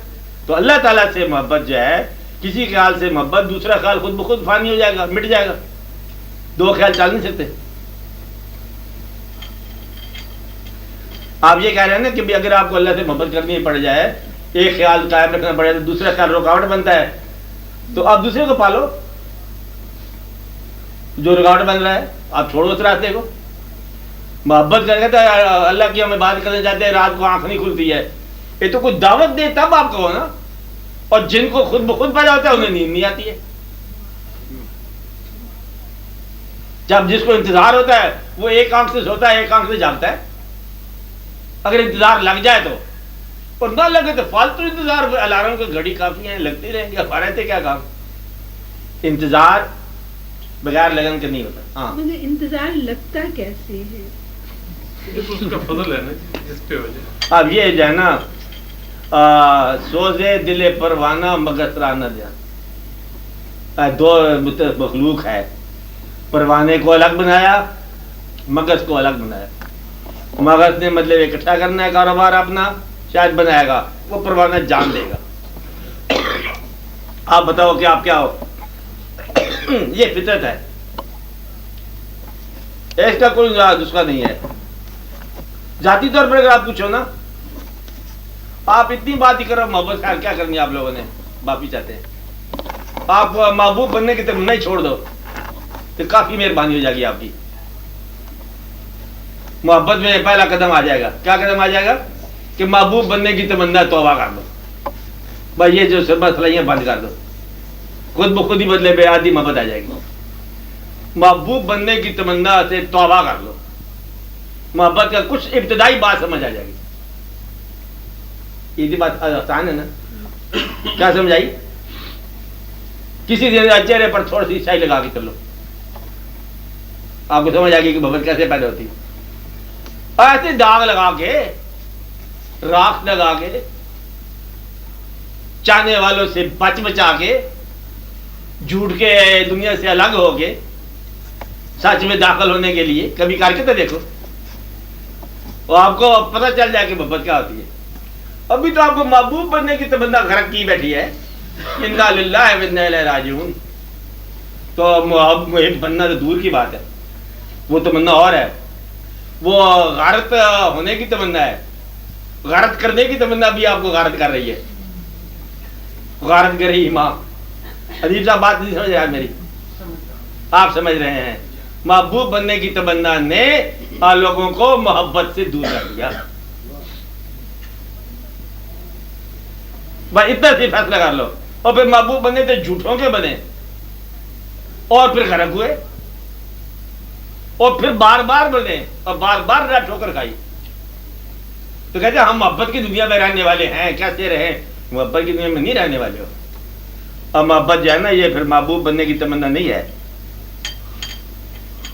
تو اللہ تعالیٰ سے محبت جو ہے, کسی خیال سے محبت, دوسرا خیال خود بخود فانی ہو جائے گا, مٹ جائے گا. دو خیال چل نہیں سکتے. آپ یہ کہہ رہے ہیں نا کہ اگر آپ کو اللہ سے محبت کرنی پڑ جائے, ایک خیال قائم رکھنا پڑے تو دوسرا خیال رکاوٹ بنتا ہے, تو آپ دوسرے کو پالو. جو رکاوٹ بن رہا ہے آپ چھوڑو اس راستے کو. محبت کر کے تو اللہ کی ہمیں بات کرنے جاتے ہیں, رات کو آنکھ نہیں کھلتی ہے. یہ تو کوئی دعوت دے تب آپ کہو نا. اور جن کو خود بخود پیدا ہوتا ہے انہیں نیند نہیں آتی ہے. جب جس کو انتظار ہوتا ہے وہ ایک آنکھ سے سوتا ہے ایک آنکھ سے جاگتا ہے. اگر انتظار لگ جائے تو, اور نہ لگے تو فالتو انتظار. الارم کی گھڑی کافی ہیں, لگتی رہیں گے, ہمارے تھے کیا کام. انتظار بغیر لگن کے نہیں ہوتا. ہاں مگر انتظار لگتا کیسے ہے؟ اس کا فضل ہے نا جس پہ ہو جائے. اب یہ جو ہے نا سوزے دل پروانہ مگس را نہ دیا. دو مخلوق ہے, پروانے کو الگ بنایا, مگس کو الگ بنایا. مگس نے مطلب اکٹھا کرنا ہے کاروبار اپنا, شاید بنائے گا, وہ پروانہ جان دے گا. آپ بتاؤ کہ آپ کیا ہو. یہ فطرت ہے, اس کا کوئی نسخہ نہیں ہے. ذاتی طور پر اگر آپ پوچھو نا, آپ اتنی بات ہی کرو محبت خیال کیا کرنی ہے آپ لوگوں نے, باپی چاہتے ہیں. آپ محبوب بننے کی تمنا ہی چھوڑ دو تو کافی مہربانی ہو جائے گی آپ کی. محبت میں پہلا قدم آ جائے گا. کیا قدم آ جائے گا؟ کہ محبوب بننے کی تمنا توبہ کر دو. بھائی یہ جو سب مسئلہ بند کر دو, خود بخود ہی بدلے بے آدھی محبت آ جائے گی. محبوب بننے کی تمنا سے توبہ کر لو, محبت کا کچھ ابتدائی بات سمجھ آ جائے گی. یہ بات آسان ہے نا. کیا سمجھ آئی؟ کسی دن چہرے پر تھوڑی سی سائی لگا کے چلو, آپ کو سمجھ آ گئی کہ محبت کیسے پیدا ہوتی. ایسے داغ لگا کے, راکھ لگا کے, چاہنے والوں سے بچ بچا کے, جھوٹ کے دنیا سے الگ ہو کے, سچ میں داخل ہونے کے لیے کبھی کر کے تو دیکھو, اور آپ کو پتہ چل جائے کہ محبت کیا ہوتی ہے. ابھی تو آپ کو محبوب بننے کی تمنا غرق کی بیٹھی ہے. انا للہ و انا الیہ راجعون. تو محب بننا تو دور کی بات ہے, وہ تمنا اور ہے. وہ غارت ہونے کی تمنا ہے, غارت کرنے کی تمنا بھی آپ کو غارت کر رہی ہے. غارت کر رہی ماں. عجیب صاحب بات نہیں سمجھ رہا میری, آپ سمجھ رہے ہیں. محبوب بننے کی تمنا نے لوگوں کو محبت سے دور کر دیا. بھائی اتنا سی فیصلہ کر لو. اور پھر محبوب بنے تو جھوٹوں کے بنے, اور پھر غرق ہوئے, اور پھر بار بار بنے, اور بار بار ٹھوکر کھائی. تو کہتے ہیں ہم محبت کی دنیا میں رہنے والے ہیں. کیسے رہیں؟ محبت کی دنیا میں نہیں رہنے والے ہو. اور محبت جو ہے نا یہ پھر محبوب بننے کی تمنا نہیں ہے.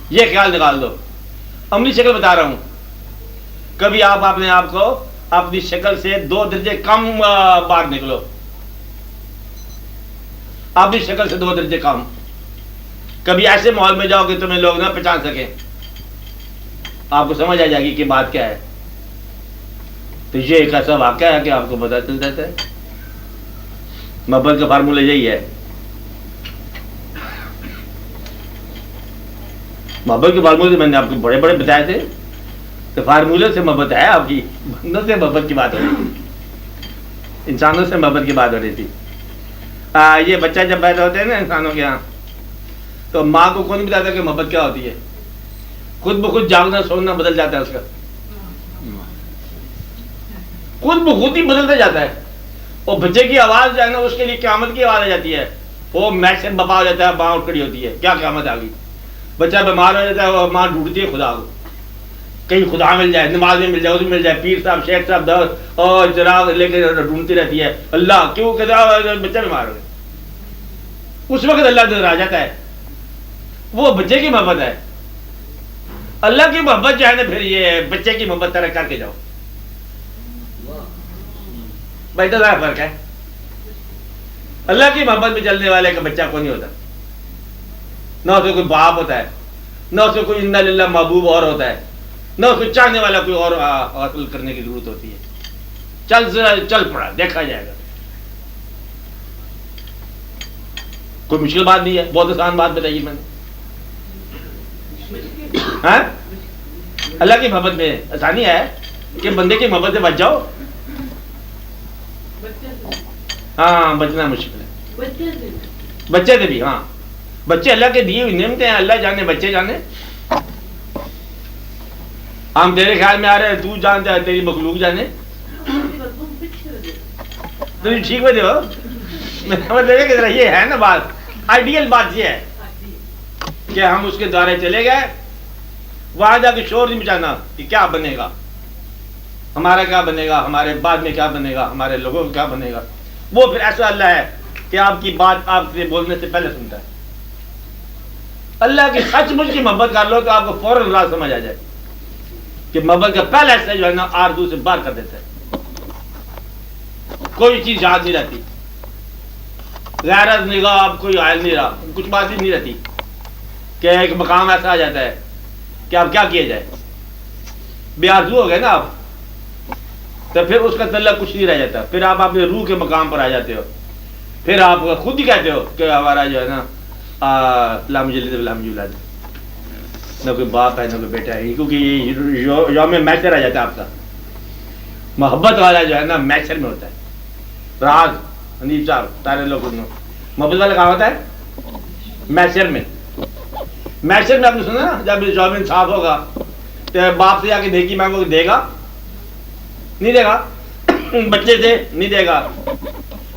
یہ خیال نکال دو. عملی شکل بتا رہا ہوں. کبھی آپ اپنے آپ کو اپنی شکل سے 2 درجے کم باہر نکلو, اپنی شکل سے 2 درجے کم. کبھی ایسے ماحول میں جاؤ کہ تمہیں لوگ نہ پہچان سکیں، آپ کو سمجھ آ جائے گی کہ بات کیا ہے. تو یہ ایک ایسا واقعہ ہے کہ آپ کو پتہ چل جاتا ہے. محبت کا فارمولہ یہی ہے. محبت کے فارمولے میں نے آپ کو بڑے بڑے بتائے تھے. تو فارمولے سے محبت ہے آپ کی. بندوں سے محبت کی بات ہو رہی تھی، انسانوں سے محبت کی بات ہو رہی تھی. یہ بچہ جب پیدا ہوتے ہیں نا انسانوں کے یہاں، تو ماں کو کون بتاتا کہ محبت کیا ہوتی ہے؟ خود بخود جاگنا سونا بدل جاتا ہے اس کا، خود بخود ہی بدلتا جاتا ہے. اور بچے کی آواز جو ہے نا اس کے لیے قیامت کی آواز آ جاتی ہے. وہ میچ سے بپا ہو جاتا ہے، ماں اٹھ کھڑی ہوتی ہے، کیا قیامت آ گئی. بچہ بیمار ہو جاتا ہے، وہ ماں ڈھونڈتی ہے خدا کو، کہیں خدا مل جائے، نماز میں مل جائے، اس میں مل جائے، پیر صاحب شیخ صاحب درد اور چراغ لے کے ڈھونڈتی رہتی ہے. اللہ کیوں کہتا بچہ بیمار ہو گیا. اس وقت اللہ نظر آ جاتا ہے. وہ بچے کی محبت ہے. اللہ کی محبت جو ہے نا پھر یہ بچے کی محبت طرح کر کے جاؤ. بھائی تو ذرا فرق ہے. اللہ کی محبت میں چلنے والے کا بچہ کوئی نہیں ہوتا، نہ اس کو کوئی باپ ہوتا ہے، نہ اس کو کوئی انا للہ محبوب اور ہوتا ہے، نہ اس کو چاہنے والا کوئی اور حاصل کرنے کی ضرورت ہوتی ہے. چل پڑا، دیکھا جائے گا. کوئی مشکل بات نہیں ہے، بہت آسان بات بتائی میں نے. ہاں اللہ کی محبت میں آسانی ہے کہ بندے کی محبت سے بچ جاؤ. ہاں بچنا مشکل ہے بچے سے بھی. ہاں بچے اللہ کے دیے ہوئی نعمتیں ہیں، اللہ جانے بچے جانے. ہم تیرے خیال میں آ رہے ہیں، تو جانتا ہے، تیری مخلوق جانے. تو ٹھیک بتے ہو، کہ یہ ہے نا بات. آئیڈیل بات یہ ہے کہ ہم اس کے دوارے چلے گئے، وہاں جا کے شور نہیں مچانا کہ کیا بنے گا، ہمارا کیا بنے گا، ہمارے بعد میں کیا بنے گا، ہمارے لوگوں کا کیا بنے گا. وہ پھر ایسا اللہ ہے کہ آپ کی بات آپ سے بولنے سے پہلے سنتا ہے. اللہ کی سچ مچ کی محبت کر لو تو آپ کو فوراً راز سمجھ آ جائے کہ محبت کا پہلا حصہ جو ہے نا آرزو سے باہر کر دیتا ہے. کوئی چیز یاد نہیں رہتی، غیرت نگاہ اب کوئی حائل نہیں رہا، کچھ بات ہی نہیں رہتی کہ ایک مقام ایسا آ جاتا ہے کہ اب کیا کیا جائے. بے آرزو ہو گئے نا آپ، تو پھر اس کا تعلق کچھ نہیں رہ جاتا. پھر آپ اپنے روح کے مقام پر آ جاتے ہو. پھر آپ خود ہی کہتے ہو کہ ہمارا جو ہے نا لام جلد لام جلد، نہ کوئی باپ ہے نہ کوئی بیٹا ہے، کیونکہ یہ یوم میچر آ جاتا ہے آپ کا. محبت والا جو ہے نا میچر میں ہوتا ہے. راز حنیف صاحب سارے لوگ محبت والا کہاں ہوتا ہے؟ میچر میں. میچر میں آپ نے سنا نا جب یوم انصاف ہوگا تو باپ سے جا کے نیکی مانگو، دے گا نہیں دے گا؟ بچے سے نہیں دے گا.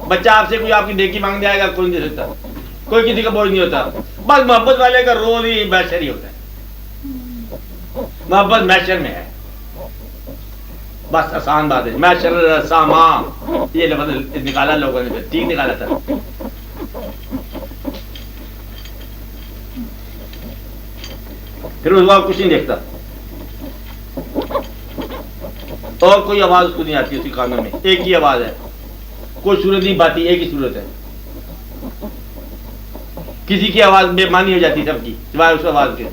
بچہ آپ سے کوئی آپ کی نیکی مانگنے آئے گا، کوئی نہیں دے سکتا، کوئی کسی کا بوجھ نہیں ہوتا. بس محبت والے کا رول ہی میچر ہی ہوتا ہے. محبت میچر میں ہے، بس آسان بات ہے. میچر ساما یہ لفظ نکالا لوگوں نے، ٹھیک نکالا تھا. پھر اس وقت کچھ نہیں دیکھتا، اور کوئی آواز اس کو نہیں آتی. اس کے کانوں میں ایک ہی آواز ہے، کوئی صورت نہیں پاتی، ایک ہی صورت ہے. کسی کی آواز بے معنی ہو جاتی سب کی سوائے اس آواز کے.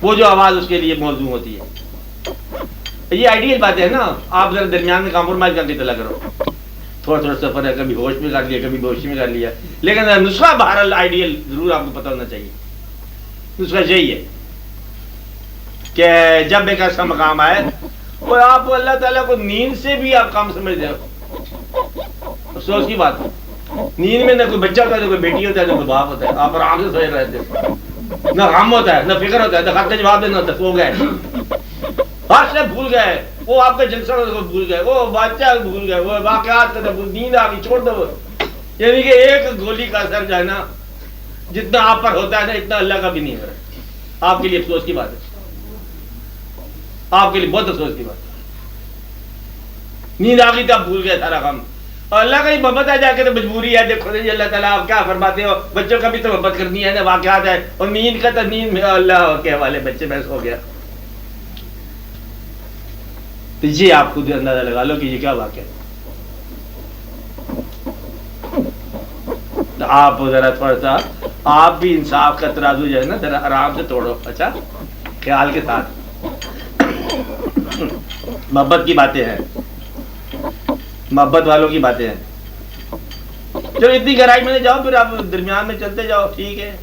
وہ جو آواز اس کے لیے موزوں ہوتی ہے. یہ آئیڈیل بات ہے نا. آپ ذرا درمیان میں کمپرومائز کر کے چلا کرو. تھوڑا تھوڑا سفر ہے، کبھی ہوش میں کر لیا، کبھی بے ہوشی میں کر لیا، لیکن نسخہ بہرحال آئیڈیل ضرور آپ کو پتہ ہونا چاہیے. نسخہ یہی ہے کہ جب ایک ایسا مقام آئے اور آپ اللہ تعالیٰ کو نیند سے بھی آپ کام سمجھتے ہو. افسوس کی بات ہے، نیند میں نہ کوئی بچہ ہوتا ہے، نہ کوئی بیٹی ہوتا ہے، نہ کوئی باپ ہوتا ہے. آپ آرام سے سوئے رہتے ہو، نہ غم ہوتا ہے، نہ فکر ہوتا ہے، نہ خط کا جواب دینا ہوتا ہے. سو گئے، ہر سے بھول گئے، وہ آپ کے جلسہ کو بھول گئے، وہ بادشاہ کو بھول گئے، وہ واقعات کو نیند آ گئی، چھوڑ دو. یعنی کہ ایک گولی کا اثر جو ہے نا جتنا آپ پر ہوتا ہے نا اتنا اللہ کا بھی نہیں ہو رہا. آپ کے لیے افسوس کی بات ہے، آپ کے لیے بہت افسوس کی بات ہے. نیند آ گئی تو آپ بھول گئے سارا کام. اور اللہ کا ہی محبت آ جا کے تو مجبوری ہے. دیکھو جی اللہ تعالیٰ آپ کیا فرماتے ہو، بچوں کا بھی تو محبت کرنی ہے نا، واقعات ہے. اور نیند کا تو نیند میں اللہ کے حوالے بچے میں ہو گیا. تو یہ آپ خود اندازہ لگا لو کہ یہ کیا واقعہ ہے. آپ ذرا تھوڑا سا آپ بھی انصاف کا ترازو جو ہے نا ذرا آرام سے توڑو. اچھا خیال کے ساتھ. محبت کی باتیں ہیں, محبت والوں کی باتیں ہیں. چلو اتنی گہرائی میں جاؤ, پھر آپ درمیان میں چلتے جاؤ, ٹھیک ہے.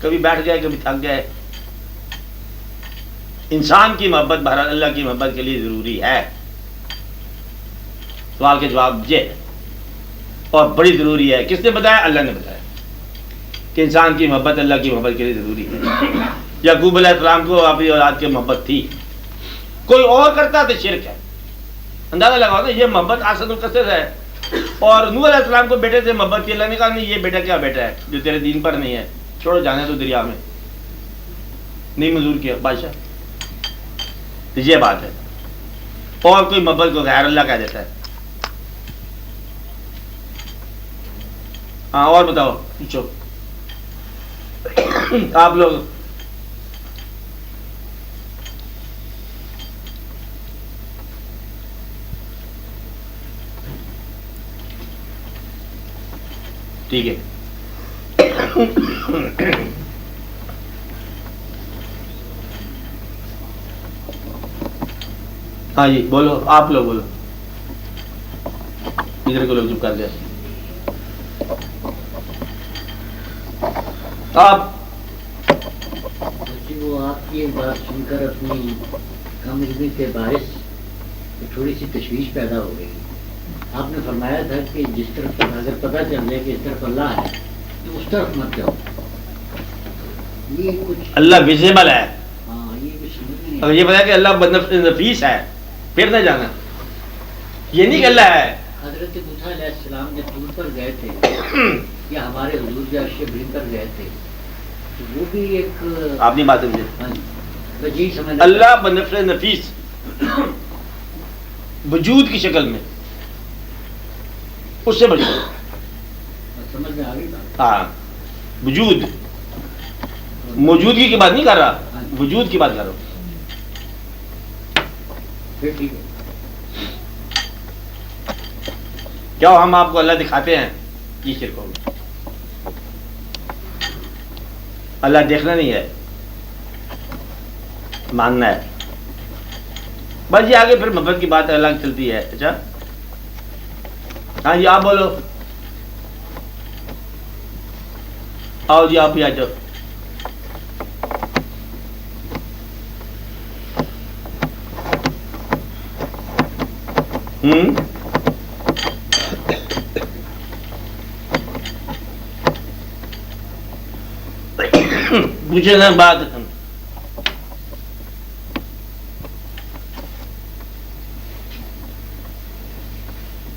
کبھی بیٹھ گئے, کبھی تھک گئے. انسان کی محبت بہرحال اللہ کی محبت کے لیے ضروری ہے. سوال کے جواب یہ ہے, اور بڑی ضروری ہے. کس نے بتایا؟ اللہ نے بتایا کہ انسان کی محبت اللہ کی محبت کے لیے ضروری ہے. یعقوب علیہ السلام کو اپنی اولاد کی محبت تھی, کوئی اور کرتا تو شرک ہے. اندازہ لگاؤ نا, یہ محبت حسن القصد ہے. اور نوح علیہ السلام کو بیٹے سے محبت کی, اللہ نے کہا نہیں یہ بیٹا کیا بیٹا ہے جو تیرے دین پر نہیں ہے, چھوڑو جانے تو دریا میں. نہیں منظور کیا بادشاہ. یہ بات ہے. اور کوئی محبت کو غیر اللہ کہہ دیتا ہے. ہاں اور بتاؤ, پوچھو آپ لوگ. ٹھیک ہے. ہاں جی بولو, آپ لوگ بولو. ادھر کو لوگ چپ کر دیا. آپ جی وہ آپ کی بات سن کر اپنی کم علمی کے باعث تھوڑی سی تشویش پیدا ہو گئی. آپ نے فرمایا تھا کہ جس طرف اگر پتہ چل جائے کہ اس طرف اللہ ہے تو اس طرف مت جاؤ. یہ کچھ اللہ ویزیبل ہے. ہاں یہ کچھ سمجھ نہیں اگر یہ بتایا کہ اللہ نفیس ہے پھر نہ جانا. یہ نہیں کہ اللہ ہے. حضرت موسیٰ علیہ السلام جب طور پر گئے تھے یا ہمارے حضور جو عرش برہم پر گئے تھے تو وہ بھی ایک آپ نہیں بات سمجھے. بس یہی سمجھ اللہ بنفس نفیس وجود کی شکل میں اس سے بڑی سمجھ میں آ گئی بات. ہاں وجود, موجودگی کی بات نہیں کر رہا, وجود کی بات کر رہا ہوں. پھر ٹھیک ہے. کیا ہم آپ کو اللہ دکھاتے ہیں؟ یہ شرک ہوگا. اللہ دیکھنا نہیں ہے, ماننا ہے. بس یہ آگے پھر محبت کی بات الگ چلتی ہے. اچھا ہاں جی آپ بولو. آؤ جی آپ ہی آ جاؤ. پوچھے نا بات.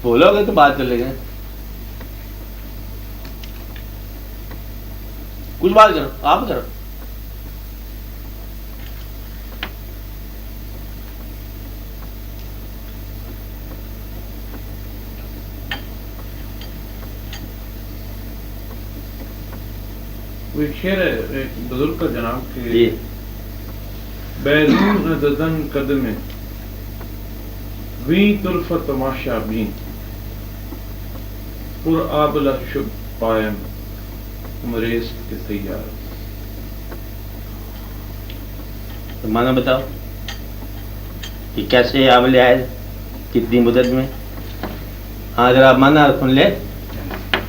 بولو گے تو بات چلے گا. کچھ بات کرو, آپ کرو. وہ ایک شعر ہے ایک بزرگ کا جناب کہ جی بیرون ددن قدم وی طرف تماشا بین پر آبلہ شب پائم مریض کے سیار. تو مانا بتاؤ کہ کیسے عامل آئے, کتنی مدت میں. ہاں اگر آپ مانا سن لے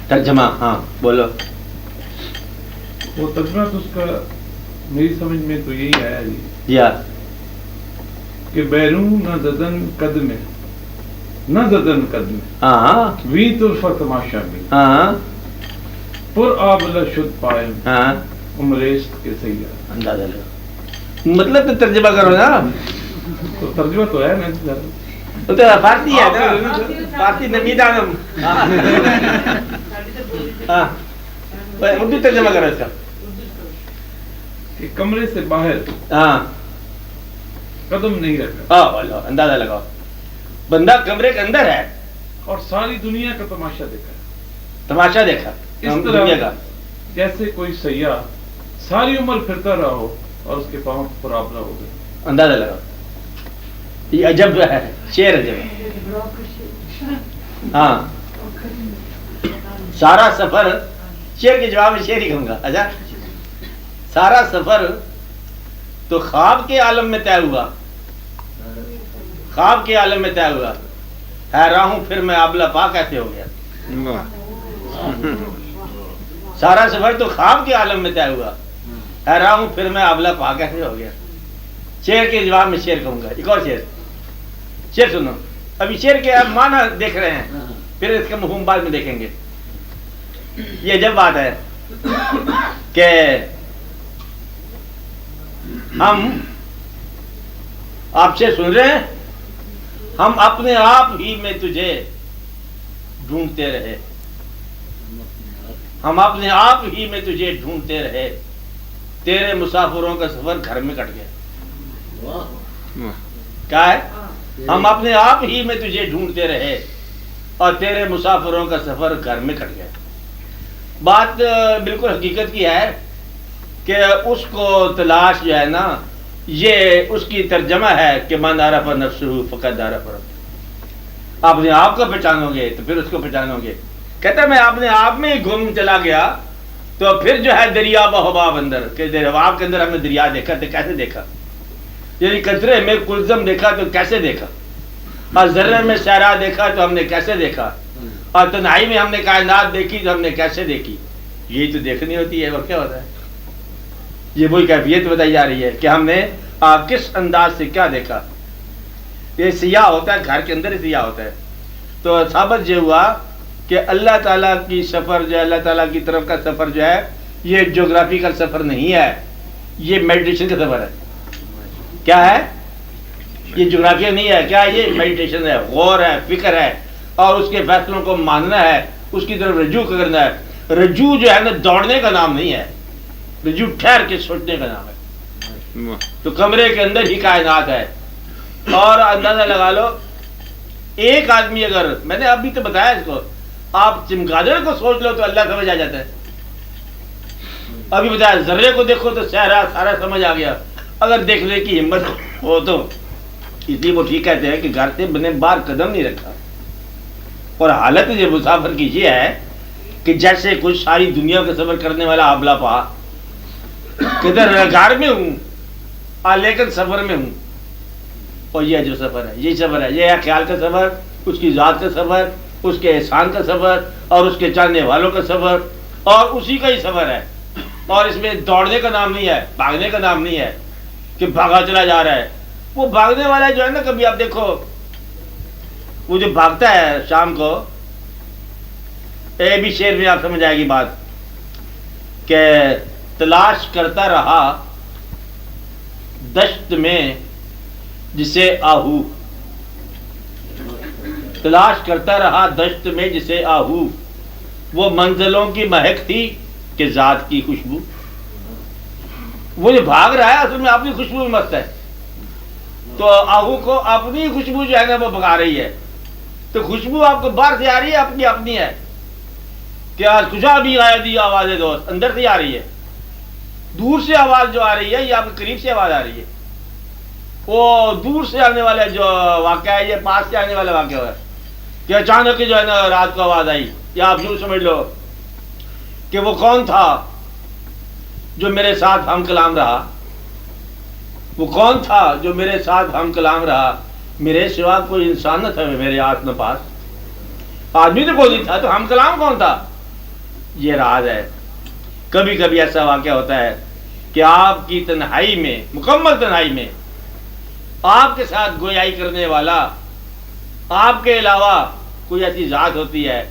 ترجمہ. ہاں بولو. وہ ترجمہ تو اس کا میری سمجھ میں تو یہی آیا جی جی ہاں کہ بیرون نہ ددن قدم نہ ددن قدم ہاں وی طرف تماشا بین ہاں پر آبلہ شد پائم ہاں عمریز کے سیار. اندازہ لگا, مطلب تو ترجمہ کرو نا. تو ترجمہ تو ہے نا, وہ تو فارسی ہے نا, فارسی نمیدانم. ہاں اردو ترجمہ کرو اس کا. کہ کمرے سے باہر ہاں قدم نہیں رکھا اندازہ لگاؤ. بندہ کمرے کے اندر ہے اور ساری دنیا کا تماشا دیکھا, تماشا دیکھا اس دنیا کا. طرح جیسے کوئی سیاح ساری عمر پھرتا رہا ہو اور اس کے پاؤں پرابلہ ہو گئے. اندازہ لگاؤ. یہ عجب ہے, شعر عجب ہے. ہاں سارا سفر شیر کے جواب میں شیر ہی کہوں گا. اچھا سارا سفر تو خواب کے عالم میں طے ہوا, خواب کے عالم میں طے ہوا, حیران ہوں پھر میں آبلا پا کیسے ہو گیا. سارا سفر تو خواب کے عالم میں طے ہوا, حیران ہوں پھر میں آبلا پا کیسے ہو گیا. شیر کے جواب میں شیر کہوں گا. ایک اور شیر سنو. ابھی شیر کے آپ معنی دیکھ رہے ہیں, پھر اس کا مفہوم بعد میں دیکھیں گے. یہ جب بات ہے کہ ہم آپ سے سن رہے ہیں, ہم اپنے آپ ہی میں تجھے ڈھونڈتے رہے, ہم اپنے آپ ہی میں تجھے ڈھونڈتے رہے, تیرے مسافروں کا سفر گھر میں کٹ گیا. کیا ہے؟ ہم اپنے آپ ہی میں تجھے ڈھونڈتے رہے اور تیرے مسافروں کا سفر گھر میں کٹ گیا. بات بالکل حقیقت کی ہے کہ اس کو تلاش جو ہے نا, یہ اس کی ترجمہ ہے کہ من عرف نفسہ فقد عرف ربہ. اپنے آپ کو پہچانو گے تو پھر اس کو پہچانو گے. کہتا ہے میں اپنے آپ میں ہی گم چلا گیا تو پھر جو ہے دریا بحباب اندر, کہ حباب کے اندر ہم نے دریا دیکھا تو کیسے دیکھا, یعنی قطرے میں کلزم دیکھا تو کیسے دیکھا, اور ذرے میں صحرا دیکھا تو ہم نے کیسے دیکھا, اور تنہائی میں ہم نے کائنات دیکھی تو ہم نے کیسے دیکھی. یہی تو دیکھنی ہوتی ہے, اور کیا ہوتا ہے. یہ وہی کیفیت بتائی جا رہی ہے کہ ہم نے کس انداز سے کیا دیکھا. یہ سیاہ ہوتا ہے, گھر کے اندر ہی سیاہ ہوتا ہے. تو ثابت یہ ہوا کہ اللہ تعالیٰ کی سفر جو ہے, اللہ تعالیٰ کی طرف کا سفر جو ہے, یہ جغرافیکل سفر نہیں ہے, یہ میڈیٹیشن کا سفر ہے. کیا ہے؟ یہ جغرافیہ نہیں ہے. کیا یہ میڈیٹیشن ہے, غور ہے, فکر ہے, اور اس کے فیصلوں کو ماننا ہے, اس کی طرف رجوع کرنا ہے. رجوع جو ہے نا دوڑنے کا نام نہیں ہے, رجوع ٹھہر کے سوچنے کا نام ہے. تو کمرے کے اندر ہی کائنات ہے. اور اندازہ لگا لو, ایک آدمی اگر, میں نے ابھی تو بتایا اس کو, آپ چمگادڑ کو سوچ لو تو اللہ سمجھ آ جاتا ہے. ابھی بتایا ذرے کو دیکھو تو سارا سمجھ آ گیا. اگر دیکھنے کی ہمت ہو تو, اس لیے وہ ٹھیک کہتے ہیں کہ گھر سے بنے باہر قدم نہیں رکھا. اور حالت یہ مسافر کی یہ ہے کہ جیسے کچھ ساری دنیا کا سفر کرنے والا آبلا پا, کدھر گھر میں ہوں لیکن سفر میں ہوں. اور یہ جو سفر ہے, یہی سفر ہے. یہ ہے خیال کا سفر, اس کی ذات کا سفر, اس کے احسان کا سفر, اور اس کے چاہنے والوں کا سفر, اور اسی کا ہی سفر ہے. اور اس میں دوڑنے کا نام نہیں ہے, بھاگنے کا نام نہیں ہے کہ بھاگا چلا جا رہا ہے. وہ بھاگنے والا جو ہے نا, کبھی آپ دیکھو وہ جو بھاگتا ہے شام کو, بھی شعر میں آپ سمجھ آئے گی بات, کہ تلاش کرتا رہا دشت میں جسے آہو, تلاش کرتا رہا دشت میں جسے آہو, وہ منزلوں کی مہک تھی کہ ذات کی خوشبو. وہ جو بھاگ رہا ہے اصل میں اپنی خوشبو میں مست ہے. تو آہو کو اپنی خوشبو جو ہے نا وہ بھگا رہی ہے. تو خوشبو آپ کو باہر سے آ رہی ہے, اپنی اپنی ہے. کہ آج کجا بھی آیا دی آوازیں دوست, اندر سے آ رہی ہے. دور سے آواز جو آ رہی ہے, یہ آپ کے قریب سے آواز آ رہی ہے. وہ دور سے آنے والا جو واقعہ ہے, یہ پاس سے آنے والا واقعہ ہے. کہ اچانک جو ہے نا رات کو آواز آئی, یا آپ یوں سمجھ لو کہ وہ کون تھا جو میرے ساتھ ہم کلام رہا, وہ کون تھا جو میرے ساتھ ہم کلام رہا, میرے سوا کوئی انسان نہ تھا میرے آس میں پاس, آدمی تو کوئی نہیں تھا, تو ہم کلام کون تھا. یہ راز ہے. کبھی کبھی ایسا واقعہ ہوتا ہے کہ آپ کی تنہائی میں, مکمل تنہائی میں, آپ کے ساتھ گویائی کرنے والا آپ کے علاوہ کوئی ایسی ذات ہوتی ہے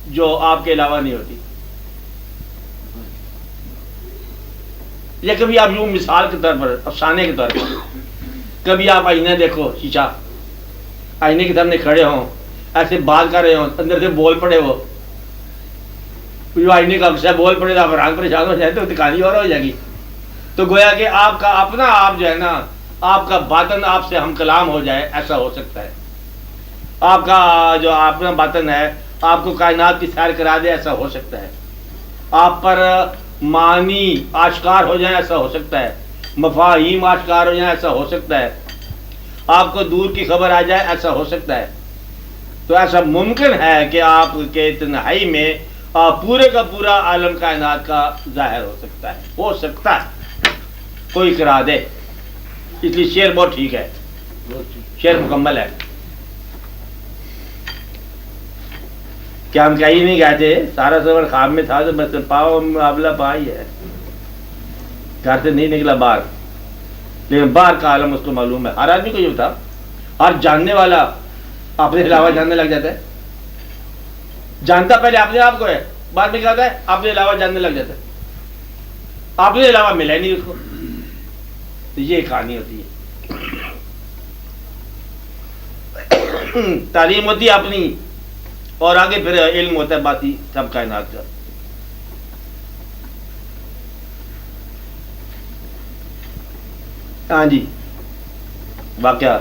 جو آپ کے علاوہ نہیں ہوتی. یا کبھی آپ یوں مثال کے طور پر, افسانے کے طور پر, کبھی آپ آئینہ دیکھو, شیشہ, آئینے کے سامنے کھڑے ہوں, ایسے بات کر رہے ہوں, اندر سے بول پڑے وہ, جو آئینے کا اکثر بول پڑے تو آپ رنگ پریشان ہو جائے تو کہانی اور ہو جائے گی. تو گویا کہ آپ کا اپنا آپ جو ہے نا, آپ کا باطن آپ سے ہم کلام ہو جائے, ایسا ہو سکتا ہے. آپ کا جو اپنا باطن ہے آپ کو کائنات کی سیر کرا دے, ایسا ہو سکتا ہے. آپ پر معنی آشکار ہو جائیں, ایسا ہو سکتا ہے. مفاہیم آشکار ہو جائیں, ایسا ہو سکتا ہے. آپ کو دور کی خبر آ جائے, ایسا ہو سکتا ہے. تو ایسا ممکن ہے کہ آپ کے تنہائی میں پورے کا پورا عالم کائنات کا ظاہر ہو سکتا ہے کوئی کرا دے. اس لیے شعر بہت ٹھیک ہے, شعر مکمل ہے. کیا ہم کہیں نہیں کہتے سارا سفر خواب میں تھا تو بس پاؤ مقابلہ پائی ہے, گھر سے نہیں نکلا باہر, لیکن باہر کا عالم اس کو معلوم ہے. ہر آدمی کو یہ تھا, ہر جاننے والا اپنے علاوہ جاننے لگ جاتا ہے. جانتا پہلے اپنے آپ کو ہے, بعد میں کیا ہوتا ہے اپنے علاوہ جاننے لگ جاتا ہے. اپنے علاوہ ملا ہی نہیں اس کو. تو یہ کہانی ہوتی ہے. تعلیم ہوتی ہے اپنی, اور آگے پھر علم ہوتا ہے باقی سب کائنات کا. ہاں جی واقعہ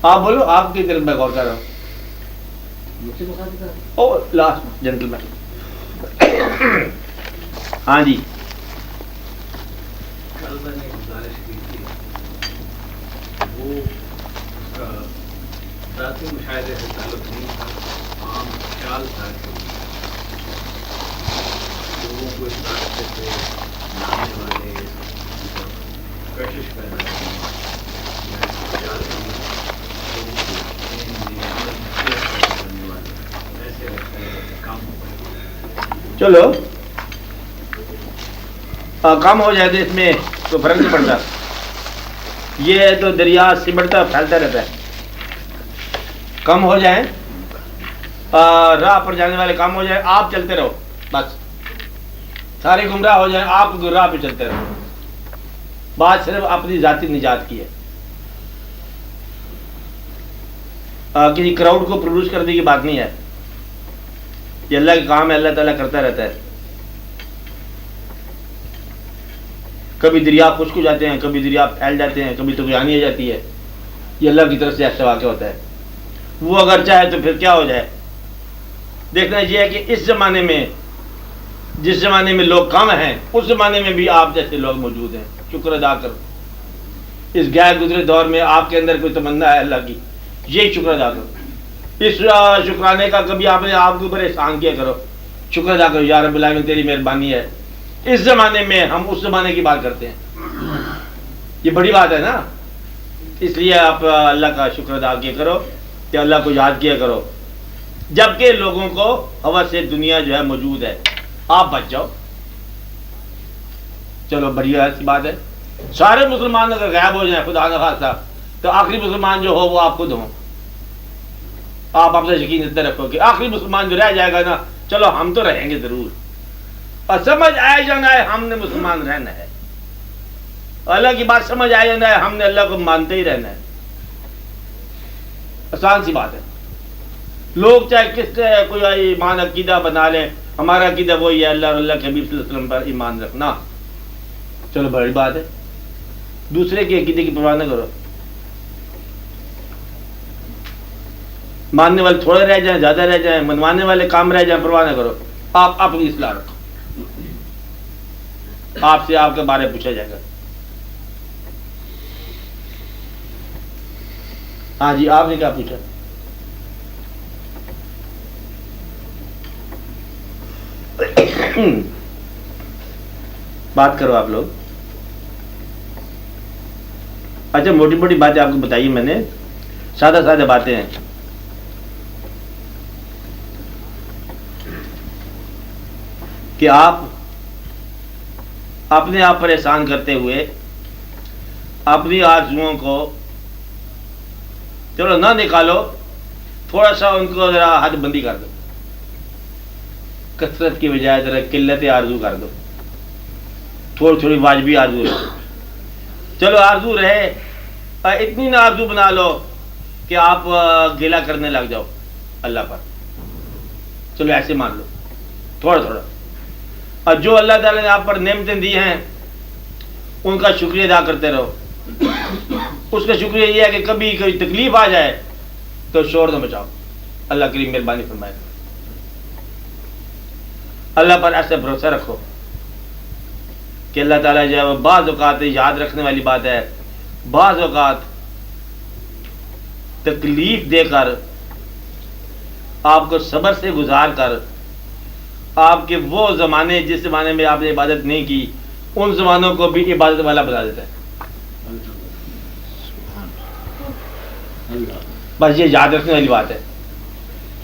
آپ بولو, آپ کی طرف میں غور کر رہا ہوں. او لاسٹ جنٹل مین. ہاں جی کل میں نے گزارش کی تھی, وہ اس کا ذاتی مشاہدے سے تعلق نہیں تھا, عام خیال تھا کہ لوگوں کو اس راستے سے لانے والے کشش پیدا کرنے ایسے لگتا ہے کام ہو. چلو کام ہو جائے تو اس میں تو فرق نہیں پڑتا. یہ تو دریا سمٹتا پھیلتا رہتا ہے. کم ہو جائیں, راہ پر جانے والے کم ہو جائیں, آپ چلتے رہو بس. سارے گمراہ ہو جائیں, آپ راہ پہ چلتے رہو. بات صرف اپنی ذاتی نجات کی ہے. کسی کراؤڈ کو پروڈیوس کرنے کی بات نہیں ہے. یہ اللہ کا کام ہے, اللہ تعالیٰ کرتا رہتا ہے. کبھی دریا خشک ہو جاتے ہیں, کبھی دریا پھیل جاتے ہیں, کبھی طوفانی آ جاتی ہے. یہ اللہ کی طرف سے ایسا واقع ہوتا ہے. وہ اگر چاہے تو پھر کیا ہو جائے. دیکھنا یہ ہے کہ اس زمانے میں, جس زمانے میں لوگ کم ہیں, اس زمانے میں بھی آپ جیسے لوگ موجود ہیں. شکر ادا کرو. اس غیر گزرے دور میں آپ کے اندر کوئی تمنا ہے اللہ کی, یہی شکر ادا کرو. اس شکرانے کا کبھی آپ نے آپ کے اوپر احسان کیا کرو. شکر ادا کرو, یا رب العالمین تیری مہربانی ہے. اس زمانے میں ہم اس زمانے کی بات کرتے ہیں, یہ بڑی بات ہے نا. اس لیے آپ اللہ کا شکر ادا کیا کرو, کہ اللہ کو یاد کیا کرو. جبکہ لوگوں کو ہوا سے دنیا جو ہے موجود ہے, آپ بچ جاؤ. چلو بڑھیا ایسی بات ہے. سارے مسلمان اگر غائب ہو جائیں خدا نہ خاصہ, تو آخری مسلمان جو ہو وہ آپ خود ہوں. آپ اپنا یقین اتنا رکھو کہ آخری مسلمان جو رہ جائے گا نا, چلو ہم تو رہیں گے ضرور, اور سمجھ آئے جانا ہے ہم نے مسلمان رہنا ہے. اللہ کی بات سمجھ آئے جانا ہے, ہم نے اللہ کو مانتے ہی رہنا ہے. آسان سی بات ہے. لوگ چاہے کس سے کوئی ایمان عقیدہ بنا لیں, ہمارا عقیدہ وہی ہے اللہ اور اللہ کے حبیب صلی اللہ علیہ وسلم پر ایمان رکھنا. چلو بڑی بات ہے. دوسرے کے عقیدے کی پرواہ نہ کرو. ماننے والے تھوڑے رہ جائیں, زیادہ رہ جائیں, منوانے والے کام رہ جائیں, پرواہ نہ کرو. آپ اپنی اصلاح رکھو. آپ سے آپ کے بارے پوچھا جائے گا. ہاں جی آپ نے کیا پوچھا؟ بات کرو آپ لوگ. اچھا موٹی موٹی باتیں آپ کو بتائی میں نے, سادہ سادہ باتیں ہیں. کہ آپ اپنے آپ پر احسان کرتے ہوئے اپنی آرزوؤں کو چلو نہ نکالو, تھوڑا سا ان کو ذرا حد بندی کر دو. کثرت کی بجائے ذرا قلت آرزو کر دو. تھوڑی تھوڑی واجبی آرزو رہے. چلو آرزو رہے, اتنی نہ آرزو بنا لو کہ آپ گلہ کرنے لگ جاؤ اللہ پر. چلو ایسے مان لو تھوڑا تھوڑا. اور جو اللہ تعالیٰ نے آپ پر نعمتیں دی ہیں ان کا شکریہ ادا کرتے رہو. اس کا شکریہ یہ ہے کہ کبھی کوئی تکلیف آ جائے تو شور نہ مچاؤ. اللہ کریم مہربانی فرمائے. اللہ پر ایسا بھروسہ رکھو کہ اللہ تعالیٰ جو ہے وہ بعض اوقات یاد رکھنے والی بات ہے, بعض اوقات تکلیف دے کر آپ کو صبر سے گزار کر آپ کے وہ زمانے جس زمانے میں آپ نے عبادت نہیں کی ان زمانوں کو بھی عبادت والا بنا دیتا ہے. بس یہ یاد رکھنے والی بات ہے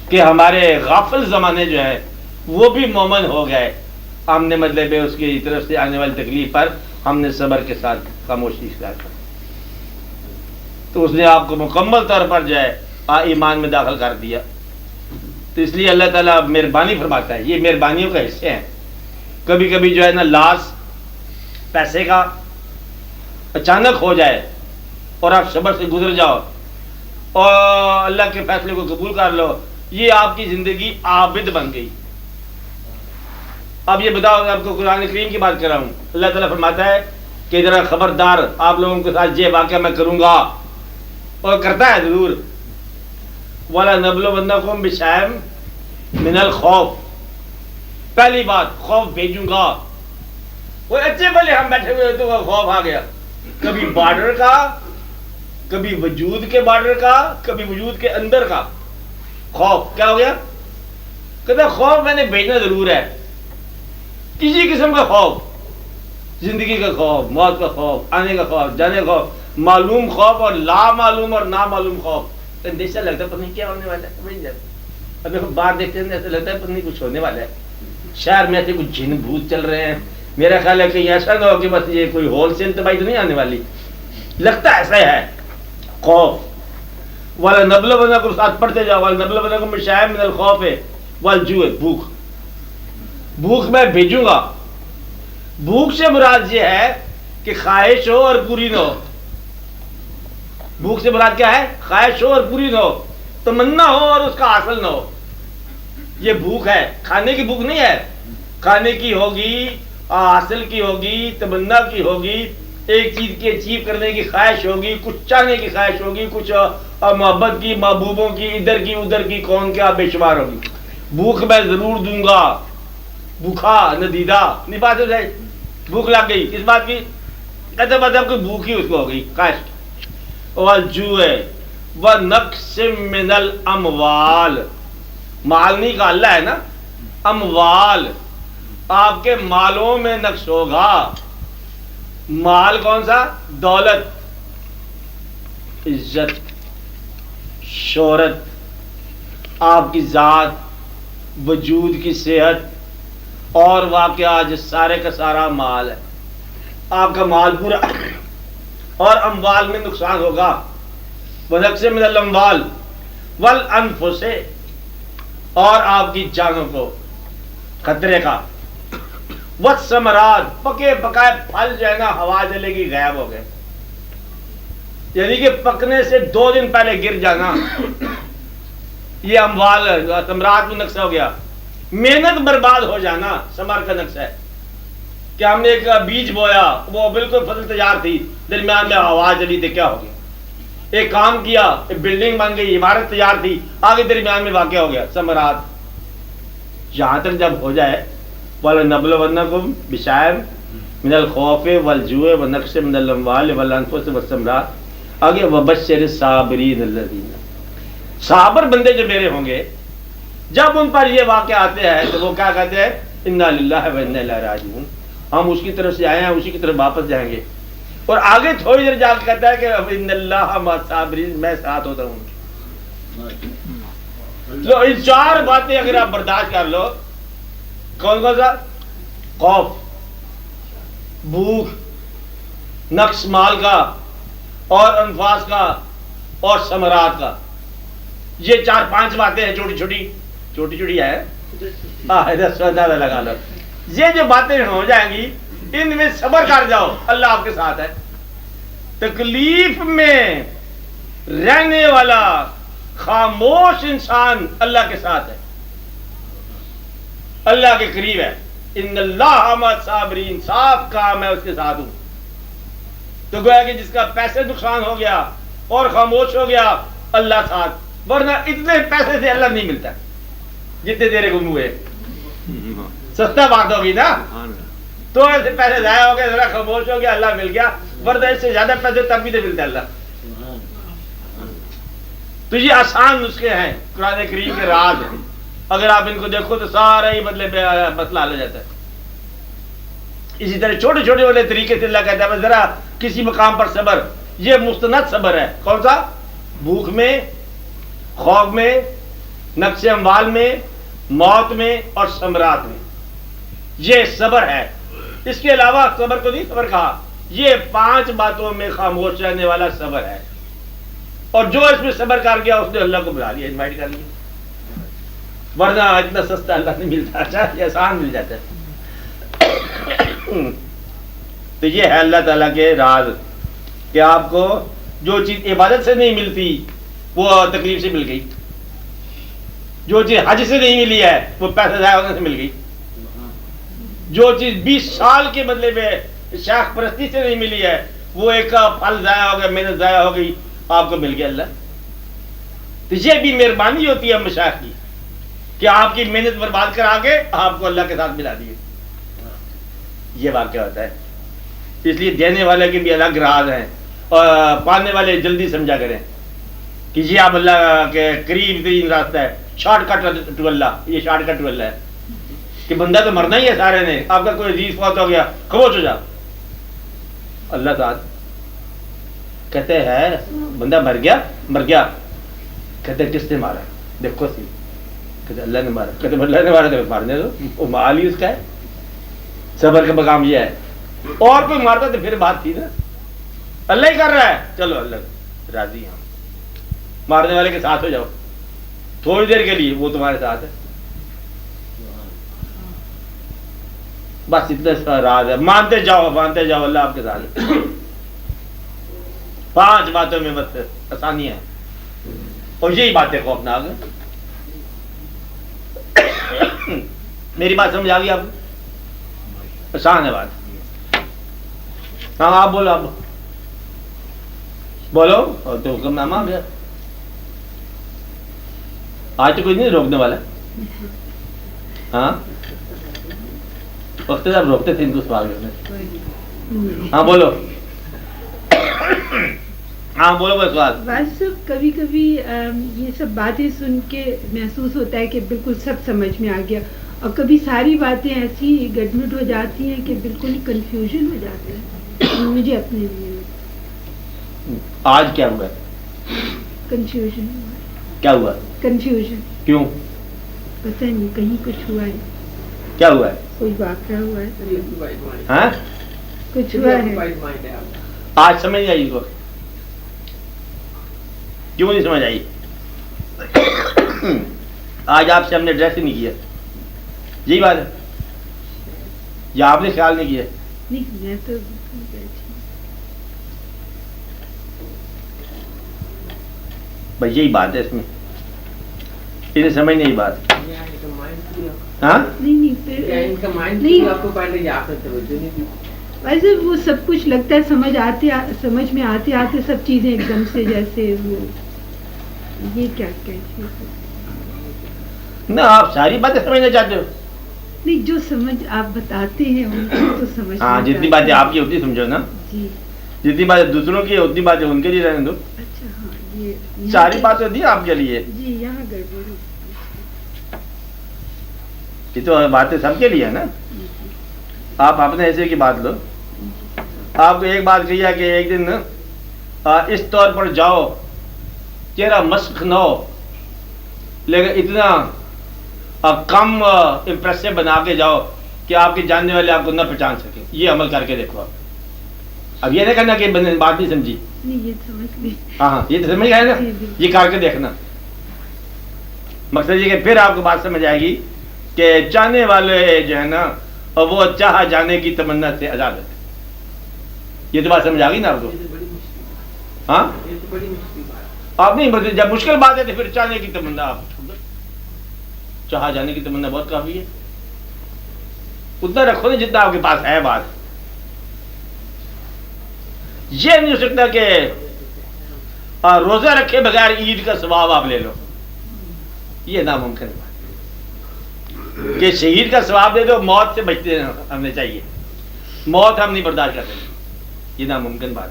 کہ ہمارے غافل زمانے جو ہے وہ بھی مومن ہو گئے. ہم نے مطلب اس کی طرف سے آنے والی تکلیف پر ہم نے صبر کے ساتھ خاموشی اختیار کر, تو اس نے آپ کو مکمل طور پر جو ہے ایمان میں داخل کر دیا. تو اس لیے اللہ تعالیٰ مہربانی فرماتا ہے, یہ مہربانیوں کا حصے ہیں. کبھی کبھی جو ہے نا لاس پیسے کا اچانک ہو جائے اور آپ صبر سے گزر جاؤ اور اللہ کے فیصلے کو قبول کر لو, یہ آپ کی زندگی عابد بن گئی. اب یہ بتاؤ, آپ کو قرآن کریم کی بات کر رہا ہوں. اللہ تعالیٰ فرماتا ہے کہ ذرا خبردار, آپ لوگوں کے ساتھ یہ واقعہ میں کروں گا اور کرتا ہے ضرور. وَلَنَبْلُوَنَّكُمْ بِشَيْءٍ مِنَ الْخَوْفِ, پہلی بات خوف بھیجوں گا. وہ اچھے بھلے ہم بیٹھے ہوئے تو وہ خوف آ گیا, کبھی بارڈر کا, کبھی وجود کے بارڈر کا, کبھی وجود کے اندر کا خوف. کیا ہو گیا؟ کہتا خوف میں نے بھیجنا ضرور ہے, کسی قسم کا خوف, زندگی کا خوف, موت کا خوف, آنے کا خوف, جانے کا خوف, معلوم خوف اور لا معلوم اور نامعلوم خوف. اندیشہ لگتا ہے پتہ نہیں کیا ہونے والا ہے. اب دیکھو باہر دیکھتے ہیں ایسا لگتا ہے پتہ نہیں کچھ ہونے والا ہے, شہر میں ایسے کچھ جن بھوت چل رہے ہیں. میرا خیال ہے کہ ایسا نہ ہو کہ بس یہ کوئی ہول سیل تباہی تو نہیں آنے والی, لگتا ایسا ہے خوف. وَلَنَبْلُوَنَّكُمْ, ساتھ پڑھتے جاؤ, وَلَنَبْلُوَنَّكُمْ بِشَيْءٍ مِنَ الْخَوْفِ وَالْجُوعِ, بھوک. بھوک میں بھیجوں گا. بھوک سے مراد یہ ہے کہ خواہش ہو اور پوری نہ ہو. بھوک سے مراد کیا ہے؟ خواہش ہو اور پوری نہ ہو, تمنا ہو اور اس کا حاصل نہ ہو. یہ بھوک ہے, کھانے کی بھوک نہیں ہے. کھانے کی ہوگی, حاصل کی ہوگی, تمنا کی ہوگی, ایک چیز کی اچیو کرنے کی خواہش ہوگی, کچھ چاہنے کی خواہش ہوگی, کچھ محبت کی, محبوبوں کی, ادھر کی ادھر کی, کون کیا بے شمار ہوگی. بھوک میں ضرور دوں گا. بھوکا ندیدہ نہیں بات ہو جائے, بھوک لگ گئی کس بات کی؟ کہتے مطلب کوئی بھوک ہی اس کو ہو گئی, خواہش. والجوع ونقص من الاموال, مال نہیں کا اللہ ہے نا, اموال, آپ کے مالوں میں نقص ہوگا. مال کون سا؟ دولت, عزت, شہرت, آپ کی ذات, وجود کی صحت اور واقعہ, جس سارے کا سارا مال ہے. آپ کا مال پورا اور اموال میں نقصان ہوگا. ونقص من الاموال والانفس, اور آپ کی جانوں کو خطرے کا. والثمرات, پکے پکائے پھل جو ہے نا ہوا چلے گی غائب ہو گئے, یعنی کہ پکنے سے 2 دن پہلے گر جانا. یہ اموال, ثمرات میں نقص ہو گیا. محنت برباد ہو جانا ثمر کا نقص ہے کہ ہم نے ایک بیج بویا, وہ بالکل فصل تیار تھی, درمیان میں ہوا چلی تھی, کیا ہو گیا؟ ایک کام کیا, ایک بلڈنگ بن گئی, عمارت تیار تھی, آگے درمیان میں واقع ہو گیا. ثمرات یہاں تک جب ہو جائے, وَلَنَبْلُوَنَّكُمْ بِشَيْءٍ مِنَ الْخَوْفِ وَالْجُوعِ وَنَقْصٍ مِنَ الْأَمْوَالِ وَالْأَنفُسِ وَالثَّمَرَاتِ. آگے وَبَشِّرِ الصَّابِرِينَ الَّذِينَ, صابر بندے جو میرے ہوں گے, جب ان پر یہ واقع آتے ہیں تو وہ کیا کہتے ہیں؟ اِنَّا لِلَّهِ وَإِنَّا إِلَيْهِ رَاجِعُونَ, ہم اس کی طرف سے آئے ہیں, اسی کی طرف واپس جائیں گے. اور آگے تھوڑی دیر جا کے کہتا ہے کہ اِنَّ اللَّهَ مَعَ الصَّابِرِينَ, میں ساتھ ہوتا ہوں. لو ان 4 باتیں اگر آپ برداشت کر لو, کون کون سا؟ خوف, بھوک, نقص مال کا اور انفاس کا اور ثمرات کا, یہ 4-5 باتیں ہیں, چھوٹی چھوٹی ہے, زیادہ لگا لو. یہ جو باتیں ہو جائیں گی ان میں صبر کر جاؤ, اللہ آپ کے ساتھ ہے. تکلیف میں رہنے والا خاموش انسان اللہ کے ساتھ ہے, اللہ کے قریب ہے. ان اللہ مع الصابرین, صاف کہا میں اس کے ساتھ ہوں. تو گویا کہ جس کا پیسے نقصان ہو گیا اور خاموش ہو گیا, اللہ ساتھ, ورنہ اتنے پیسے سے اللہ نہیں ملتا جتنے تیرے کو ہوئے. سستا بات ہوگی نا, تو ایسے پیسے ضائع ہو گئے, ذرا خاموش ہو گیا, اللہ مل گیا, ورنہ اس سے زیادہ پیسے تب بھی نہیں ملتا اللہ. تو یہ آسان نسخے ہیں قرآن کریم کے راز ہیں. اگر آپ ان کو دیکھو تو سارا ہی بدلے پہ مسئلہ حل ہو جاتا ہے. اسی طرح چھوٹے چھوٹے والے طریقے سے اللہ کہتا ہے بس ذرا کسی مقام پر صبر. یہ مستند صبر ہے. کون سا؟ بھوک میں، خوف میں، نقص اموال میں، موت میں اور ثمرات میں. یہ صبر ہے. اس کے علاوہ صبر کو نہیں صبر کہا. یہ 5 باتوں میں خاموش رہنے والا صبر ہے. اور جو اس میں صبر کر گیا اس نے اللہ کو بلا لیا، انوائٹ کر لیا. ورنہ اتنا سستا اللہ نہیں ملتا. اچھا یہ آسان مل جاتا ہے. تو یہ ہے اللہ تعالیٰ کے راز کہ آپ کو جو چیز عبادت سے نہیں ملتی وہ تکلیف سے مل گئی. جو چیز حج سے نہیں ملی ہے وہ پیسہ ضائع ہونے سے مل گئی. جو چیز 20 سال کے بدلے میں شیخ پرستی سے نہیں ملی ہے وہ ایک پھل ضائع ہو گیا، محنت ضائع ہو گئی، آپ کو مل گیا اللہ. تو یہ بھی مہربانی ہوتی ہے مشائخ کی کہ آپ کی محنت برباد کرا کے آپ کو اللہ کے ساتھ ملا دیے. یہ واقعہ ہوتا ہے. اس لیے دینے والے کے بھی الگ راز ہیں اور پانے والے جلدی سمجھا کریں کہ یہ آپ اللہ کے قریب ترین راستہ ہے. شارٹ کٹ ٹو اللہ. یہ شارٹ کٹ ٹو اللہ ہے کہ بندہ تو مرنا ہی ہے سارے نے. آپ کا کوئی عزیز فوت ہو گیا، خاموش ہو جاؤ. اللہ تعالیٰ کہتے ہیں بندہ مر گیا. کہتے کس نے مارا؟ دیکھو سی. کہتے اللہ نے مارا. کہتے اللہ نے مارا تو مارنے دو، وہ مال ہی اس کا ہے. صبر کا مقام یہ ہے. اور کوئی مارتا تو پھر بات تھی نا. اللہ ہی کر رہا ہے، چلو اللہ راضی ہیں. مارنے والے کے ساتھ ہو جاؤ تھوڑی دیر کے لیے، وہ تمہارے ساتھ ہے. بس اتنا سا راز ہے. مانتے جاؤ اللہ آپ کے ساتھ ہے. 5 باتوں میں بس آسانی ہے اور یہی باتیں کو اپنا آگے. میری بات سمجھ آ گئی آپ کو؟ آسان ہے بات. ہاں آپ بولو اور تو حکم نامہ آ گیا. آج تو کوئی نہیں روکنے والا. ہاں وقت آپ روکتے تھے ان کو سوال کرنے. ہاں بولو بس سوال. بس کبھی کبھی یہ سب باتیں سن کے محسوس ہوتا ہے کہ بالکل سب سمجھ میں آ گیا، اور کبھی ساری باتیں ایسی گڈمٹ ہو جاتی ہیں کہ بالکل ہی کنفیوژن ہو جاتا ہے مجھے اپنے لیے. آج کیا ہوا؟ کنفیوژن. کیا ہوا؟ کنفیوژن. کیوں؟ پتہ نہیں، کہیں کچھ ہوا ہے. کیا ہوا ہے؟ کوئی واقعہ ہوا ہے. ہاں کچھ ہوا ہے. آج سمجھ نہیں آئی اس وقت؟ کیوں نہیں سمجھ آئی؟ آج آپ سے ہم نے ایڈریس ہی نہیں کیا. یہی بات ہے. یا آپ نے خیال نہیں کیا؟ نہیں، میں تو بھائی یہی بات ہے. اس میں انہیں سمجھ نہیں بات. ہاں نہیں، ویسے وہ سب کچھ لگتا ہے سمجھ میں آتے سب چیزیں ایک دم سے، جیسے وہ یہ کیا کہتے ہیں نا. آپ ساری باتیں سمجھنا چاہتے ہو؟ نہیں، جو سمجھ آپ بتاتے ہیں ان کو تو سمجھ. ہاں جتنی باتیں آپ کی اتنی سمجھو نا. جی. جتنی باتیں دوسروں کی اتنی باتیں ان کے لیے رہنے دو. اچھا ہاں، یہ ساری باتیں ہوتی ہیں آپ کے لیے. جی یہاں گڑبڑ ہوتی یہ تو باتیں سب کے لیے ہے نا. آپ اپنے ایسے کی بات لو. آپ کو ایک بات کہی ہے کہ ایک دن اس طور پر جاؤ چہرہ مشق نہ ہو، لیکن اتنا کم امپریسو بنا کے جاؤ کہ آپ کے جاننے والے آپ کو نہ پہچان سکیں. یہ عمل کر کے دیکھو. اب یہ نہیں کرنا کہ بات نہیں سمجھی. نہیں، یہ سمجھ گئی. ہاں یہ تو سمجھ گئے نا. یہ کر کے دیکھنا. مقصد یہ کہ پھر آپ کو بات سمجھ آئے گی کہ چاہنے والے جو ہے نا وہ چاہا جانے کی تمنا سے آزاد ہے. یہ تو بات سمجھ آ گئی نا آپ کو؟ ہاں آپ نہیں، جب مشکل بات ہے تو پھر چاہنے کی تمنا آپ چاہا جانے کی تمنا بہت کافی ہے. اتنا رکھو نا جتنا آپ کے پاس ہے. بات یہ نہیں ہو سکتا کہ روزہ رکھے بغیر عید کا ثواب آپ لے لو. یہ ناممکن ہے کہ شہید کا ثواب دے دو. موت سے بچتے ہمیں چاہیے. موت ہم نہیں برداشت کرتے. یہ ناممکن بات.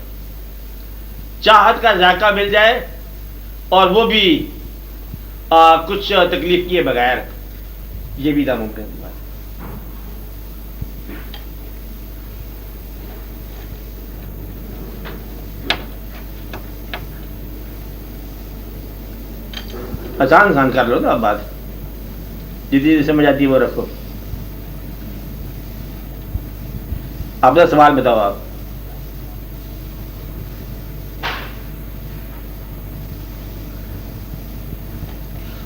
چاہت کا ذائقہ مل جائے اور وہ بھی کچھ تکلیف کیے بغیر. یہ بھی ناممکن کی بات ہے. آسان کر لو نا اب بات, جتنی سمجھ آتی ہے وہ رکھو. اپنا سوال بتاؤ.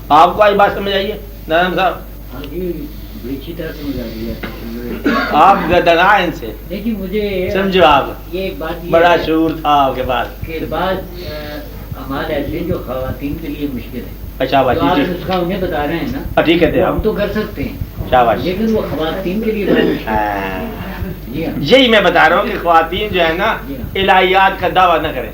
آپ کو آج بات سمجھ آئیے نارائن صاحب؟ بڑی اچھی طرح سمجھ آ رہی ہے. آپ گدنا ان سے لیکن مجھے سمجھو, آپ یہ ایک بات بڑا شعور تھا آپ کے پاس کہ بعض اعمال ایسے جو خواتین کے لیے مشکل ہے. اچھا جو آپ نسخہ انہیں بتا رہے ہیں نا, ٹھیک ہے, ہم تو کر سکتے ہیں شاباش. لیکن وہ خواتین کے لیے بڑا مشکل ہے. جی ہاں, یہی میں بتا رہا ہوں کہ خواتین جو ہے نا الہیات کا دعویٰ نہ کریں.